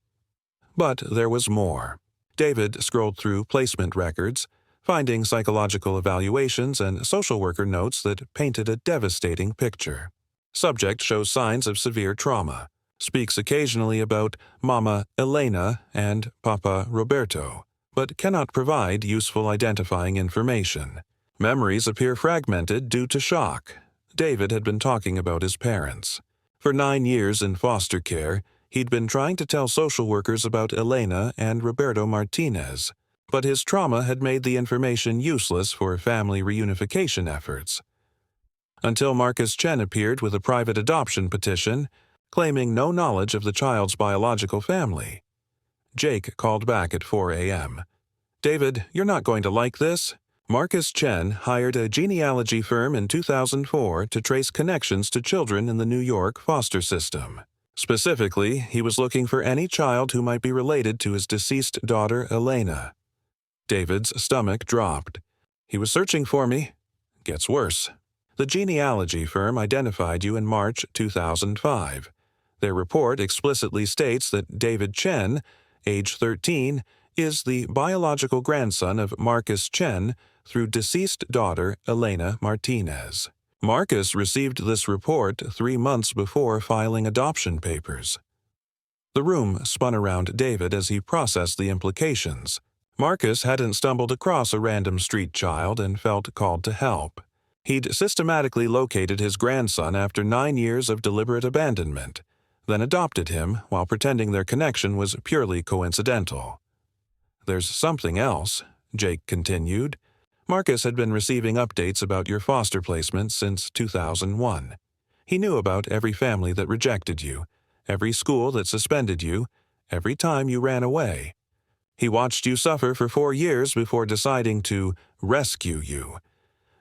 But there was more. David scrolled through placement records, finding psychological evaluations and social worker notes that painted a devastating picture. Subject shows signs of severe trauma, speaks occasionally about Mama Elena and Papa Roberto, but cannot provide useful identifying information. Memories appear fragmented due to shock. David had been talking about his parents. For 9 years in foster care, he'd been trying to tell social workers about Elena and Roberto Martinez, but his trauma had made the information useless for family reunification efforts. Until Marcus Chen appeared with a private adoption petition, claiming no knowledge of the child's biological family. Jake called back at 4 a.m. "David, you're not going to like this." Marcus Chen hired a genealogy firm in 2004 to trace connections to children in the New York foster system. Specifically, he was looking for any child who might be related to his deceased daughter, Elena. David's stomach dropped. "He was searching for me." "Gets worse. The genealogy firm identified you in March 2005. Their report explicitly states that David Chen, age 13, is the biological grandson of Marcus Chen through deceased daughter Elena Martinez. Marcus received this report 3 months before filing adoption papers. The room spun around David as he processed the implications. Marcus hadn't stumbled across a random street child and felt called to help. He'd systematically located his grandson after 9 years of deliberate abandonment, then adopted him while pretending their connection was purely coincidental. "There's something else," Jake continued. "Marcus had been receiving updates about your foster placement since 2001. He knew about every family that rejected you, every school that suspended you, every time you ran away. He watched you suffer for 4 years before deciding to rescue you."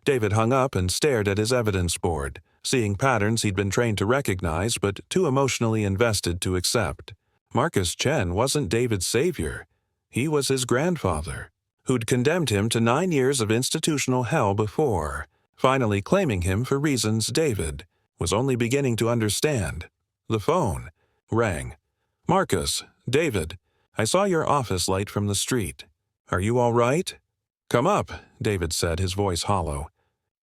David hung up and stared at his evidence board, seeing patterns he'd been trained to recognize but too emotionally invested to accept. Marcus Chen wasn't David's savior. He was his grandfather, who'd condemned him to 9 years of institutional hell before, finally claiming him for reasons David was only beginning to understand. The phone rang. "Marcus, David, I saw your office light from the street. Are you all right?" "Come up," David said, his voice hollow.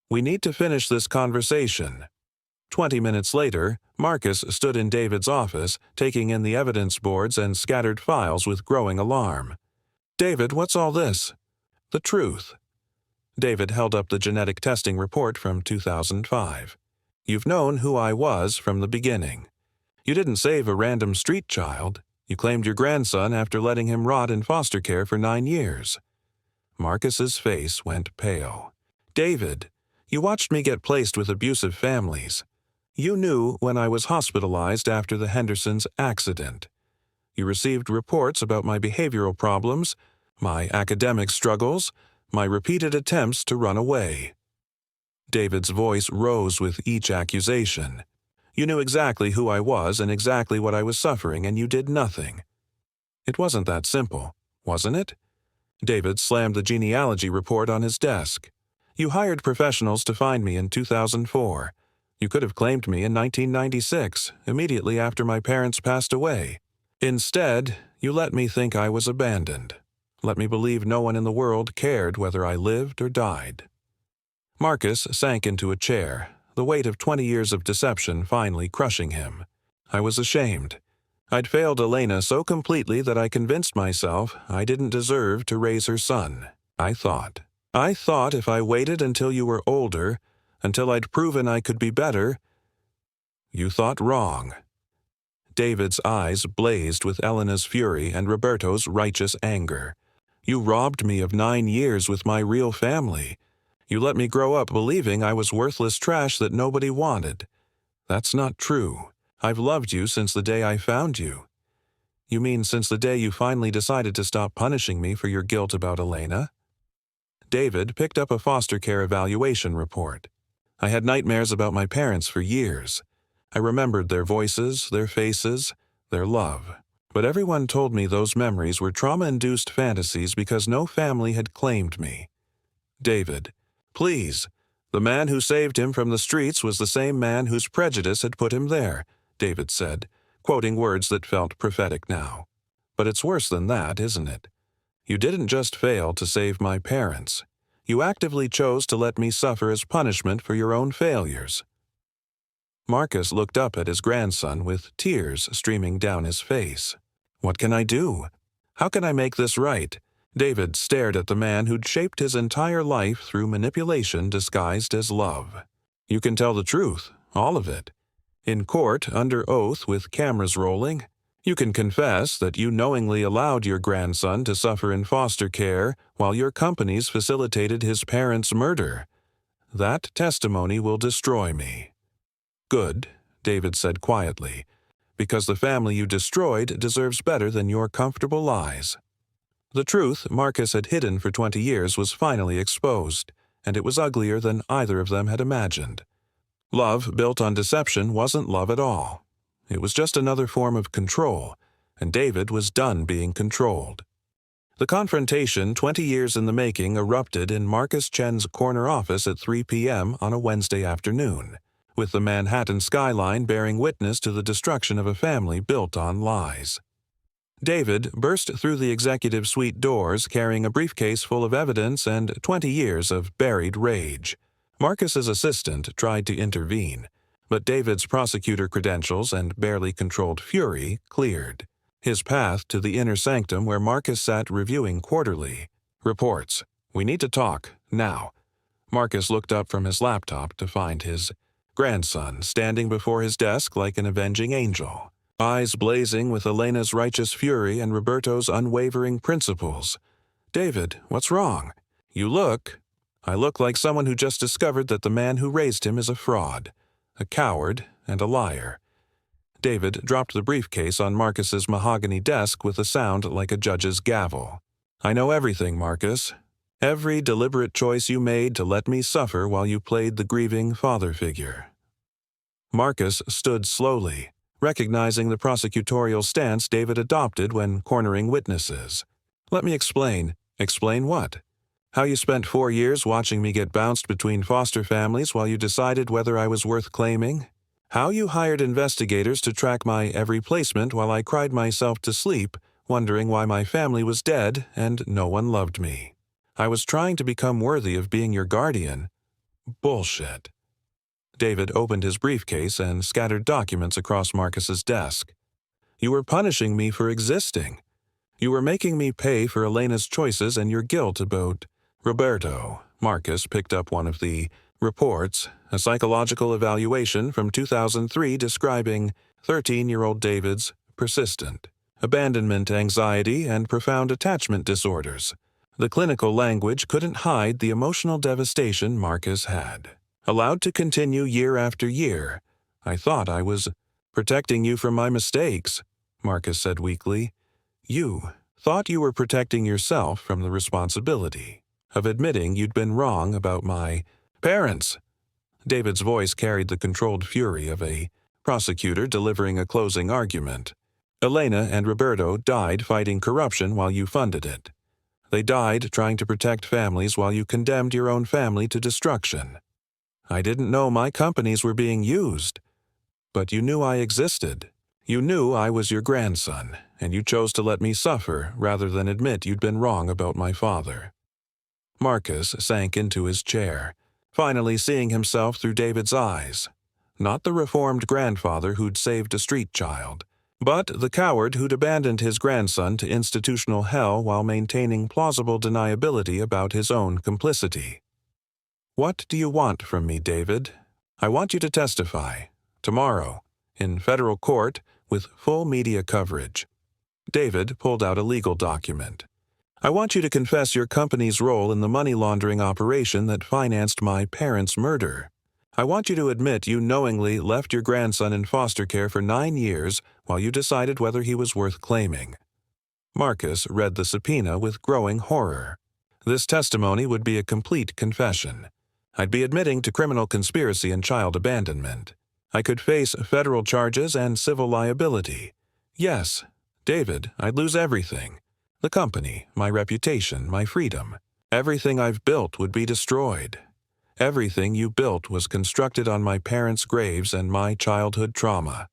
"We need to finish this conversation." 20 minutes later, Marcus stood in David's office, taking in the evidence boards and scattered files with growing alarm. "David, what's all this?" "The truth." David held up the genetic testing report from 2005. "You've known who I was from the beginning. You didn't save a random street child. You claimed your grandson after letting him rot in foster care for 9 years. Marcus's face went pale. "David, you watched me get placed with abusive families. You knew when I was hospitalized after the Henderson's accident. You received reports about my behavioral problems, my academic struggles, my repeated attempts to run away." David's voice rose with each accusation. "You knew exactly who I was and exactly what I was suffering, and you did nothing." It wasn't that simple, wasn't it? David slammed the genealogy report on his desk. "You hired professionals to find me in 2004. You could have claimed me in 1996, immediately after my parents passed away. Instead, you let me think I was abandoned. Let me believe no one in the world cared whether I lived or died." Marcus sank into a chair, the weight of 20 years of deception finally crushing him. "I was ashamed. I'd failed Elena so completely that I convinced myself I didn't deserve to raise her son. I thought if I waited until you were older, until I'd proven I could be better." "You thought wrong." David's eyes blazed with Elena's fury and Roberto's righteous anger. "You robbed me of 9 years with my real family. You let me grow up believing I was worthless trash that nobody wanted. That's not true. I've loved you since the day I found you." "You mean since the day you finally decided to stop punishing me for your guilt about Elena?" David picked up a foster care evaluation report. "I had nightmares about my parents for years. I remembered their voices, their faces, their love. But everyone told me those memories were trauma-induced fantasies because no family had claimed me. David, please. The man who saved him from the streets was the same man whose prejudice had put him there, David said, quoting words that felt prophetic now. But it's worse than that, isn't it? You didn't just fail to save my parents. You actively chose to let me suffer as punishment for your own failures. Marcus looked up at his grandson with tears streaming down his face. What can I do? How can I make this right? David stared at the man who'd shaped his entire life through manipulation disguised as love. You can tell the truth, all of it. In court, under oath with cameras rolling, you can confess that you knowingly allowed your grandson to suffer in foster care while your companies facilitated his parents' murder. That testimony will destroy me. Good, David said quietly, because the family you destroyed deserves better than your comfortable lies. The truth Marcus had hidden for 20 years was finally exposed, and it was uglier than either of them had imagined. Love built on deception wasn't love at all. It was just another form of control, and David was done being controlled. The confrontation, 20 years in the making, erupted in Marcus Chen's corner office at 3 p.m. on a Wednesday afternoon, with the Manhattan skyline bearing witness to the destruction of a family built on lies. David burst through the executive suite doors carrying a briefcase full of evidence and 20 years of buried rage. Marcus's assistant tried to intervene, but David's prosecutor credentials and barely controlled fury cleared. His path to the inner sanctum where Marcus sat reviewing quarterly reports. We need to talk, now. Marcus looked up from his laptop to find his grandson standing before his desk like an avenging angel, eyes blazing with Elena's righteous fury and Roberto's unwavering principles. David, what's wrong? I look like someone who just discovered that the man who raised him is a fraud, a coward, and a liar. David dropped the briefcase on Marcus's mahogany desk with a sound like a judge's gavel. I know everything, Marcus. Every deliberate choice you made to let me suffer while you played the grieving father figure. Marcus stood slowly, recognizing the prosecutorial stance David adopted when cornering witnesses. Let me explain. Explain what? How you spent 4 years watching me get bounced between foster families while you decided whether I was worth claiming? How you hired investigators to track my every placement while I cried myself to sleep, wondering why my family was dead and no one loved me. I was trying to become worthy of being your guardian. Bullshit. David opened his briefcase and scattered documents across Marcus's desk. You were punishing me for existing. You were making me pay for Elena's choices and your guilt about Roberto. Marcus picked up one of the reports, a psychological evaluation from 2003 describing 13-year-old David's persistent abandonment anxiety and profound attachment disorders. The clinical language couldn't hide the emotional devastation Marcus had. Allowed to continue year after year. I thought I was protecting you from my mistakes, Marcus said weakly. You thought you were protecting yourself from the responsibility of admitting you'd been wrong about my parents. David's voice carried the controlled fury of a prosecutor delivering a closing argument. Elena and Roberto died fighting corruption while you funded it. They died trying to protect families while you condemned your own family to destruction. I didn't know my companies were being used. But you knew I existed. You knew I was your grandson, and you chose to let me suffer rather than admit you'd been wrong about my father. Marcus sank into his chair, finally seeing himself through David's eyes. Not the reformed grandfather who'd saved a street child, but the coward who'd abandoned his grandson to institutional hell while maintaining plausible deniability about his own complicity. What do you want from me, David? I want you to testify, tomorrow, in federal court with full media coverage. David pulled out a legal document. I want you to confess your company's role in the money laundering operation that financed my parents' murder. I want you to admit you knowingly left your grandson in foster care for 9 years while you decided whether he was worth claiming. Marcus read the subpoena with growing horror. This testimony would be a complete confession. I'd be admitting to criminal conspiracy and child abandonment. I could face federal charges and civil liability. Yes, David, I'd lose everything. The company, my reputation, my freedom. Everything I've built would be destroyed. Everything you built was constructed on my parents' graves and my childhood trauma.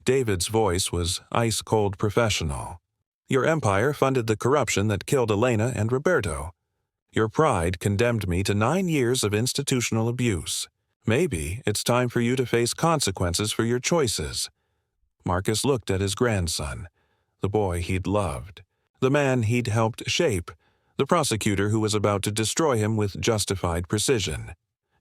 David's voice was ice-cold professional. Your empire funded the corruption that killed Elena and Roberto. Your pride condemned me to 9 years of institutional abuse. Maybe it's time for you to face consequences for your choices. Marcus looked at his grandson, the boy he'd loved, the man he'd helped shape, the prosecutor who was about to destroy him with justified precision.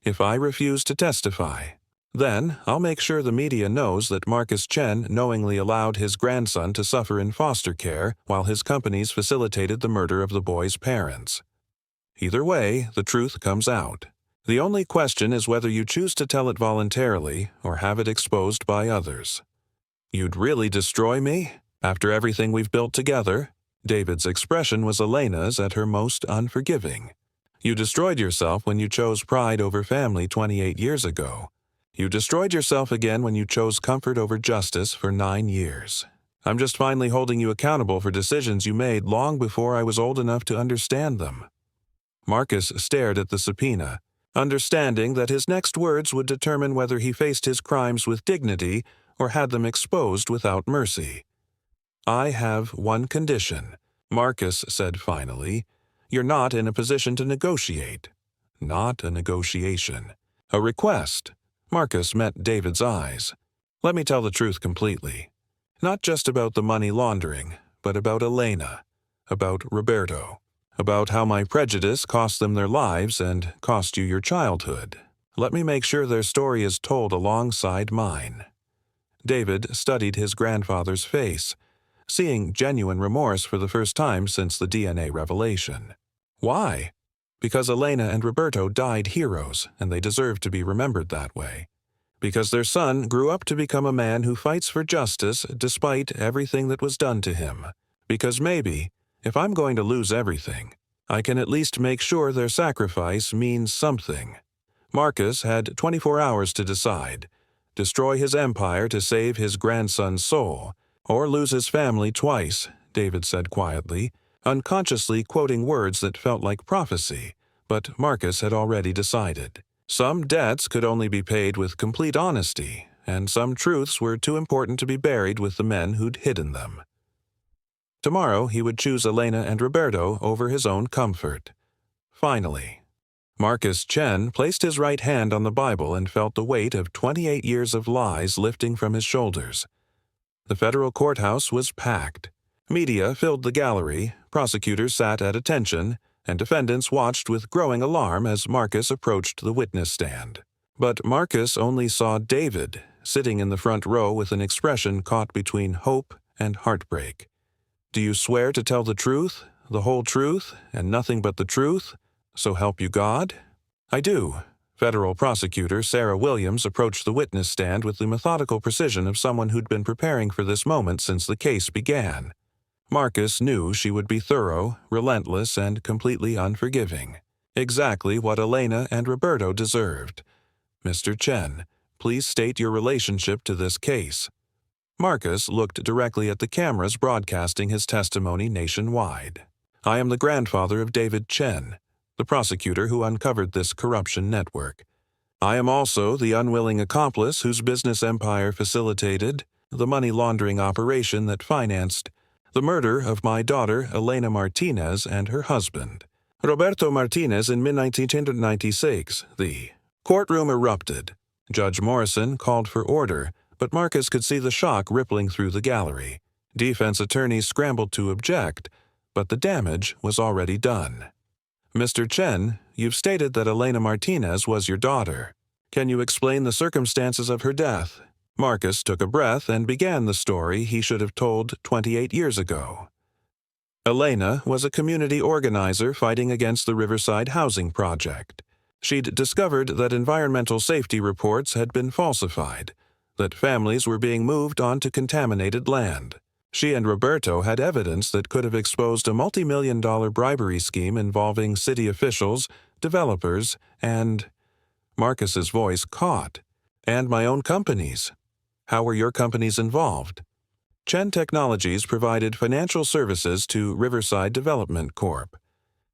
If I refuse to testify, then I'll make sure the media knows that Marcus Chen knowingly allowed his grandson to suffer in foster care while his companies facilitated the murder of the boy's parents. Either way, the truth comes out. The only question is whether you choose to tell it voluntarily or have it exposed by others. You'd really destroy me? After everything we've built together? David's expression was Elena's at her most unforgiving. You destroyed yourself when you chose pride over family 28 years ago. You destroyed yourself again when you chose comfort over justice for 9 years. I'm just finally holding you accountable for decisions you made long before I was old enough to understand them. Marcus stared at the subpoena, understanding that his next words would determine whether he faced his crimes with dignity or had them exposed without mercy. I have one condition, Marcus said finally. You're not in a position to negotiate. Not a negotiation. A request. Marcus met David's eyes. Let me tell the truth completely. Not just about the money laundering, but about Elena, about Roberto, about how my prejudice cost them their lives and cost you your childhood. Let me make sure their story is told alongside mine. David studied his grandfather's face, seeing genuine remorse for the first time since the DNA revelation. Why? Because Elena and Roberto died heroes, and they deserve to be remembered that way. Because their son grew up to become a man who fights for justice despite everything that was done to him. Because maybe, if I'm going to lose everything, I can at least make sure their sacrifice means something. Marcus had 24 hours to decide. Destroy his empire to save his grandson's soul, or lose his family twice, David said quietly, unconsciously quoting words that felt like prophecy, but Marcus had already decided. Some debts could only be paid with complete honesty, and some truths were too important to be buried with the men who'd hidden them. Tomorrow he would choose Elena and Roberto over his own comfort. Finally, Marcus Chen placed his right hand on the Bible and felt the weight of 28 years of lies lifting from his shoulders. The federal courthouse was packed. Media filled the gallery, prosecutors sat at attention, and defendants watched with growing alarm as Marcus approached the witness stand. But Marcus only saw David, sitting in the front row with an expression caught between hope and heartbreak. Do you swear to tell the truth, the whole truth, and nothing but the truth? So help you God? I do. Federal prosecutor Sarah Williams approached the witness stand with the methodical precision of someone who'd been preparing for this moment since the case began. Marcus knew she would be thorough, relentless, and completely unforgiving. Exactly what Elena and Roberto deserved. Mr. Chen, please state your relationship to this case. Marcus looked directly at the cameras broadcasting his testimony nationwide. I am the grandfather of David Chen, the prosecutor who uncovered this corruption network. I am also the unwilling accomplice whose business empire facilitated the money laundering operation that financed the murder of my daughter Elena Martinez and her husband, Roberto Martinez, in mid-1996. The courtroom erupted. Judge Morrison called for order, but Marcus could see the shock rippling through the gallery. Defense attorneys scrambled to object, but the damage was already done. Mr. Chen, you've stated that Elena Martinez was your daughter. Can you explain the circumstances of her death? Marcus took a breath and began the story he should have told 28 years ago. Elena was a community organizer fighting against the Riverside Housing Project. She'd discovered that environmental safety reports had been falsified, that families were being moved onto contaminated land. She and Roberto had evidence that could have exposed a multi-million-dollar bribery scheme involving city officials, developers, and— Marcus's voice caught. And my own companies. How were your companies involved? Chen Technologies provided financial services to Riverside Development Corp.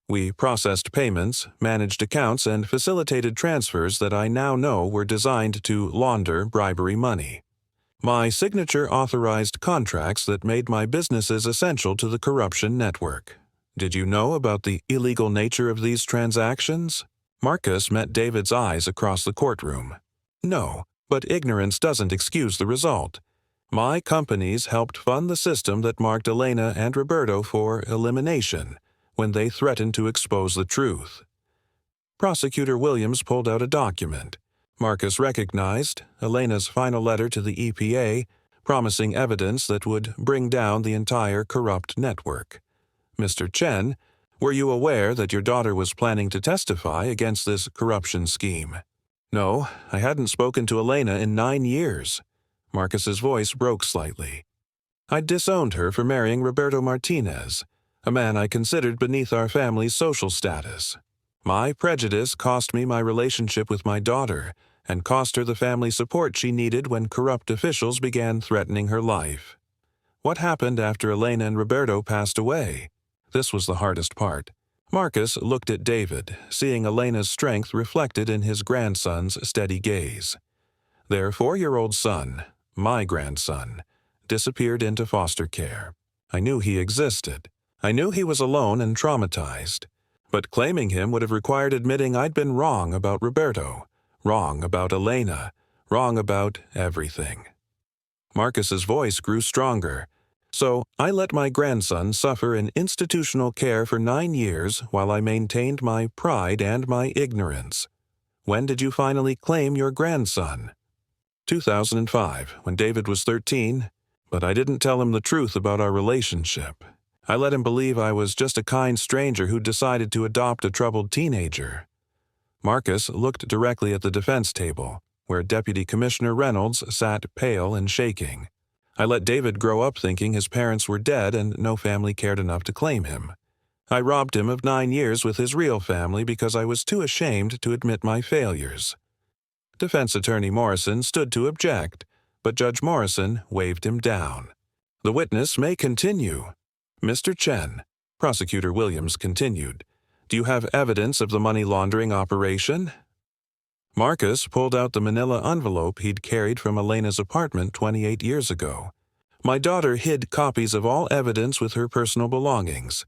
We processed payments, managed accounts, and facilitated transfers that I now know were designed to launder bribery money. My signature authorized contracts that made my businesses essential to the corruption network. Did you know about the illegal nature of these transactions? Marcus met David's eyes across the courtroom. No, but ignorance doesn't excuse the result. My companies helped fund the system that marked Elena and Roberto for elimination when they threatened to expose the truth. Prosecutor Williams pulled out a document. Marcus recognized Elena's final letter to the EPA, promising evidence that would bring down the entire corrupt network. Mr. Chen, were you aware that your daughter was planning to testify against this corruption scheme? No, I hadn't spoken to Elena in 9 years. Marcus's voice broke slightly. I'd disowned her for marrying Roberto Martinez, a man I considered beneath our family's social status. My prejudice cost me my relationship with my daughter and cost her the family support she needed when corrupt officials began threatening her life. What happened after Elena and Roberto passed away? This was the hardest part. Marcus looked at David, seeing Elena's strength reflected in his grandson's steady gaze. Their 4-year-old son, my grandson, disappeared into foster care. I knew he existed. I knew he was alone and traumatized. But claiming him would have required admitting I'd been wrong about Roberto, wrong about Elena, wrong about everything. Marcus's voice grew stronger. So I let my grandson suffer in institutional care for 9 years while I maintained my pride and my ignorance. When did you finally claim your grandson? 2005, when David was 13, but I didn't tell him the truth about our relationship. I let him believe I was just a kind stranger who decided to adopt a troubled teenager. Marcus looked directly at the defense table, where Deputy Commissioner Reynolds sat pale and shaking. I let David grow up thinking his parents were dead and no family cared enough to claim him. I robbed him of 9 years with his real family because I was too ashamed to admit my failures. Defense Attorney Morrison stood to object, but Judge Morrison waved him down. The witness may continue. Mr. Chen, Prosecutor Williams continued, do you have evidence of the money laundering operation? Marcus pulled out the manila envelope he'd carried from Elena's apartment 28 years ago. My daughter hid copies of all evidence with her personal belongings.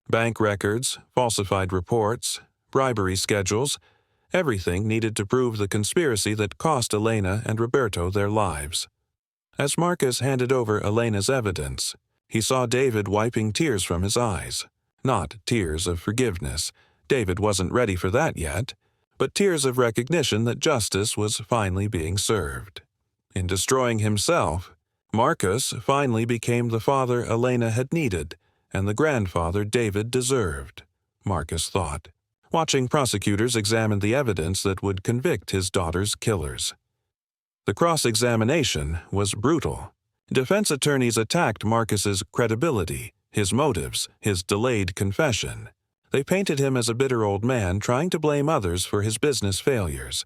Bank records, falsified reports, bribery schedules, everything needed to prove the conspiracy that cost Elena and Roberto their lives. As Marcus handed over Elena's evidence, he saw David wiping tears from his eyes. Not tears of forgiveness. David wasn't ready for that yet, but tears of recognition that justice was finally being served. In destroying himself, Marcus finally became the father Elena had needed and the grandfather David deserved, Marcus thought, watching prosecutors examine the evidence that would convict his daughter's killers. The cross-examination was brutal. Defense attorneys attacked Marcus's credibility, his motives, his delayed confession. They painted him as a bitter old man trying to blame others for his business failures.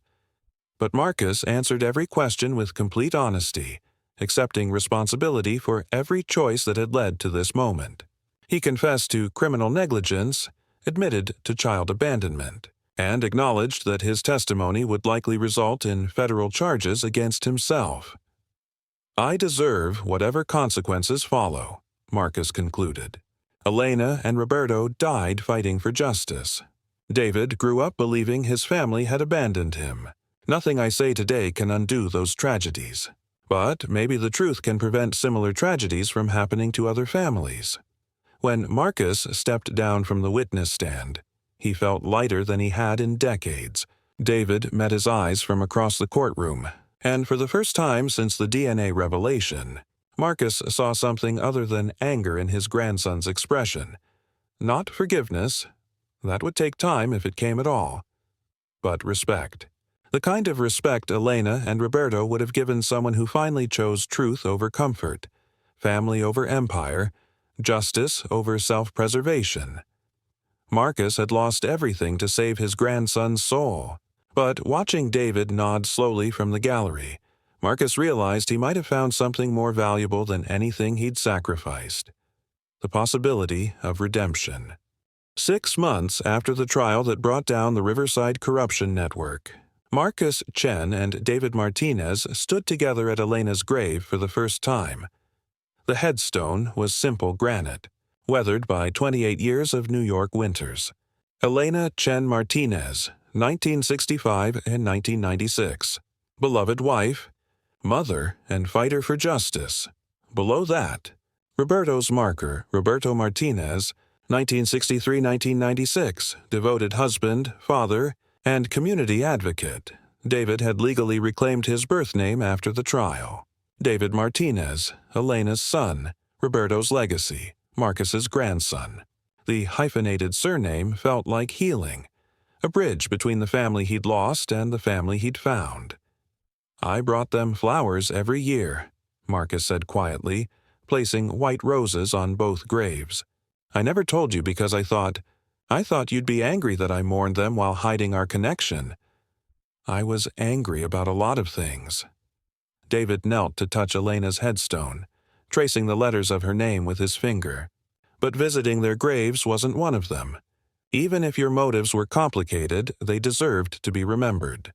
But Marcus answered every question with complete honesty, accepting responsibility for every choice that had led to this moment. He confessed to criminal negligence, admitted to child abandonment, and acknowledged that his testimony would likely result in federal charges against himself. I deserve whatever consequences follow, Marcus concluded. Elena and Roberto died fighting for justice. David grew up believing his family had abandoned him. Nothing I say today can undo those tragedies. But maybe the truth can prevent similar tragedies from happening to other families. When Marcus stepped down from the witness stand, he felt lighter than he had in decades. David met his eyes from across the courtroom, and for the first time since the DNA revelation, Marcus saw something other than anger in his grandson's expression. Not forgiveness. That would take time if it came at all. But respect. The kind of respect Elena and Roberto would have given someone who finally chose truth over comfort, family over empire, justice over self-preservation. Marcus had lost everything to save his grandson's soul, But watching David nod slowly from the gallery, Marcus realized he might have found something more valuable than anything he'd sacrificed: the possibility of redemption. 6 months after the trial that brought down the Riverside corruption network, Marcus Chen and David Martinez stood together at Elena's grave for the first time. The headstone was simple granite, weathered by 28 years of New York winters. Elena Chen Martinez, 1965 and 1996. Beloved wife, mother, and fighter for justice. Below that, Roberto's marker, Roberto Martinez, 1963-1996, devoted husband, father, and community advocate. David had legally reclaimed his birth name after the trial. David Martinez, Elena's son, Roberto's legacy, Marcus's grandson. The hyphenated surname felt like healing, a bridge between the family he'd lost and the family he'd found. "I brought them flowers every year," Marcus said quietly, placing white roses on both graves. "I never told you because I thought you'd be angry that I mourned them while hiding our connection. I was angry about a lot of things." David knelt to touch Elena's headstone, tracing the letters of her name with his finger. But visiting their graves wasn't one of them. Even if your motives were complicated, they deserved to be remembered.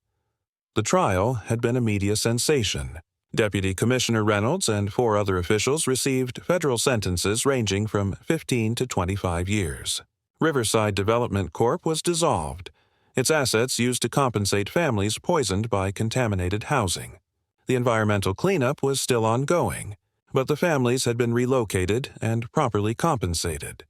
The trial had been a media sensation. Deputy Commissioner Reynolds and 4 other officials received federal sentences ranging from 15 to 25 years. Riverside Development Corp. Was dissolved, its assets used to compensate families poisoned by contaminated housing. The environmental cleanup was still ongoing, but the families had been relocated and properly compensated.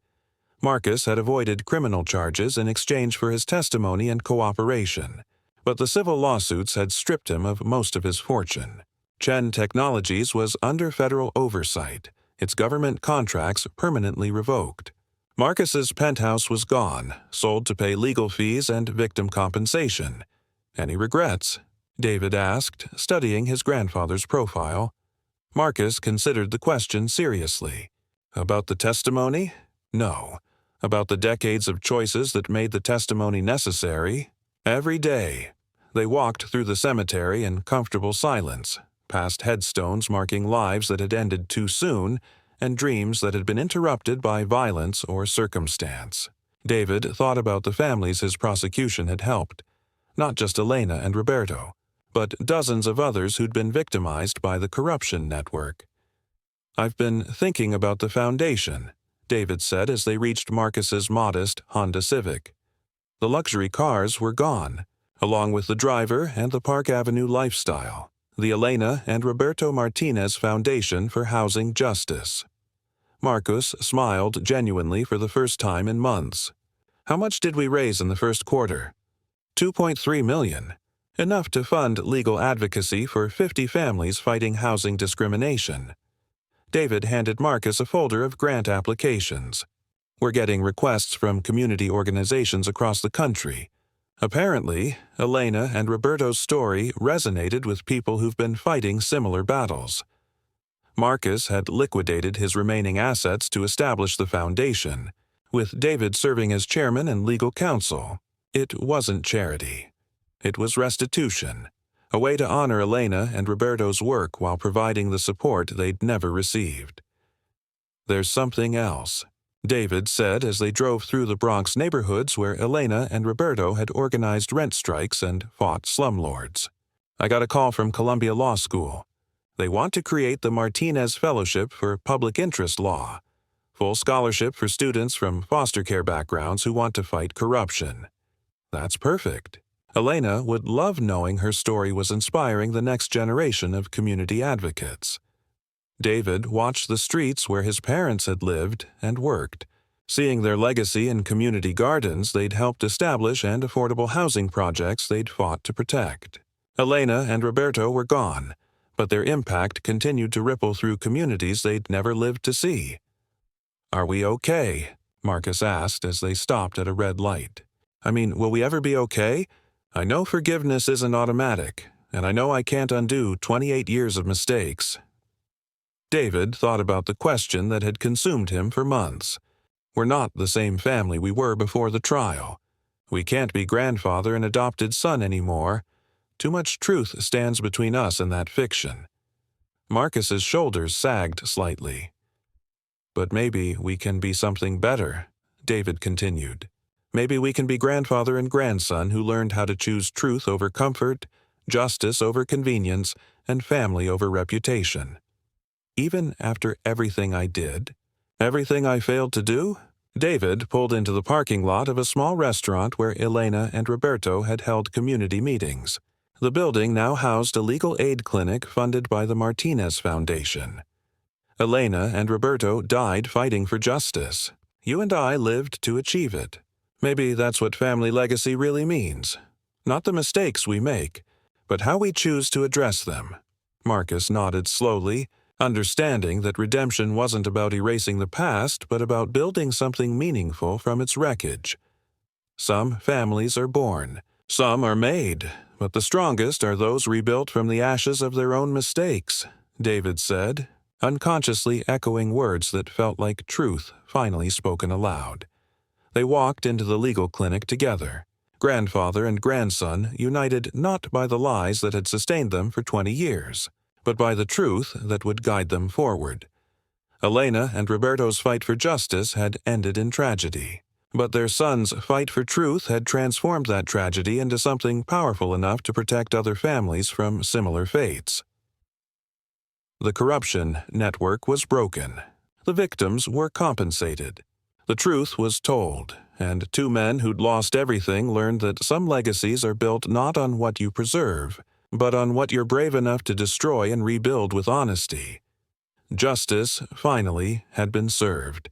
Marcus had avoided criminal charges in exchange for his testimony and cooperation, but the civil lawsuits had stripped him of most of his fortune. Chen Technologies was under federal oversight, its government contracts permanently revoked. Marcus's penthouse was gone, sold to pay legal fees and victim compensation. "Any regrets?" David asked, studying his grandfather's profile. Marcus considered the question seriously. About the testimony? No. About the decades of choices that made the testimony necessary? Every day, they walked through the cemetery in comfortable silence, past headstones marking lives that had ended too soon and dreams that had been interrupted by violence or circumstance. David thought about the families his prosecution had helped, not just Elena and Roberto, but dozens of others who'd been victimized by the corruption network. "I've been thinking about the foundation," David said as they reached Marcus's modest Honda Civic. The luxury cars were gone, along with the driver and the Park Avenue lifestyle. The Elena and Roberto Martinez Foundation for Housing Justice. Marcus smiled genuinely for the first time in months. "How much did we raise in the first quarter?" $2.3 million. Enough to fund legal advocacy for 50 families fighting housing discrimination. David handed Marcus a folder of grant applications. "We're getting requests from community organizations across the country. Apparently, Elena and Roberto's story resonated with people who've been fighting similar battles." Marcus had liquidated his remaining assets to establish the foundation, with David serving as chairman and legal counsel. It wasn't charity. It was restitution, a way to honor Elena and Roberto's work while providing the support they'd never received. "There's something else," David said as they drove through the Bronx neighborhoods where Elena and Roberto had organized rent strikes and fought slumlords. "I got a call from Columbia Law School. They want to create the Martinez Fellowship for Public Interest Law, full scholarship for students from foster care backgrounds who want to fight corruption." "That's perfect." Elena would love knowing her story was inspiring the next generation of community advocates. David watched the streets where his parents had lived and worked, seeing their legacy in community gardens they'd helped establish and affordable housing projects they'd fought to protect. Elena and Roberto were gone, but their impact continued to ripple through communities they'd never lived to see. "Are we okay?" Marcus asked as they stopped at a red light. "I mean, will we ever be okay? I know forgiveness isn't automatic, and I know I can't undo 28 years of mistakes." David thought about the question that had consumed him for months. "We're not the same family we were before the trial. We can't be grandfather and adopted son anymore. Too much truth stands between us and that fiction. Marcus's shoulders sagged slightly. But maybe we can be something better, David continued. Maybe we can be grandfather and grandson who learned how to choose truth over comfort, justice over convenience, and family over reputation. Even after everything I did, everything I failed to do, David pulled into the parking lot of a small restaurant where Elena and Roberto had held community meetings. The building now housed a legal aid clinic funded by the Martinez Foundation. Elena and Roberto died fighting for justice. You and I lived to achieve it. Maybe that's what family legacy really means. Not the mistakes we make, but how we choose to address them. Marcus nodded slowly, understanding that redemption wasn't about erasing the past, but about building something meaningful from its wreckage. Some families are born, some are made, but the strongest are those rebuilt from the ashes of their own mistakes, David said, unconsciously echoing words that felt like truth finally spoken aloud. They walked into the legal clinic together, grandfather and grandson united not by the lies that had sustained them for 20 years, but by the truth that would guide them forward. Elena and Roberto's fight for justice had ended in tragedy, but their son's fight for truth had transformed that tragedy into something powerful enough to protect other families from similar fates. The corruption network was broken. The victims were compensated. The truth was told, and two men who'd lost everything learned that some legacies are built not on what you preserve, but on what you're brave enough to destroy and rebuild with honesty. Justice, finally, had been served.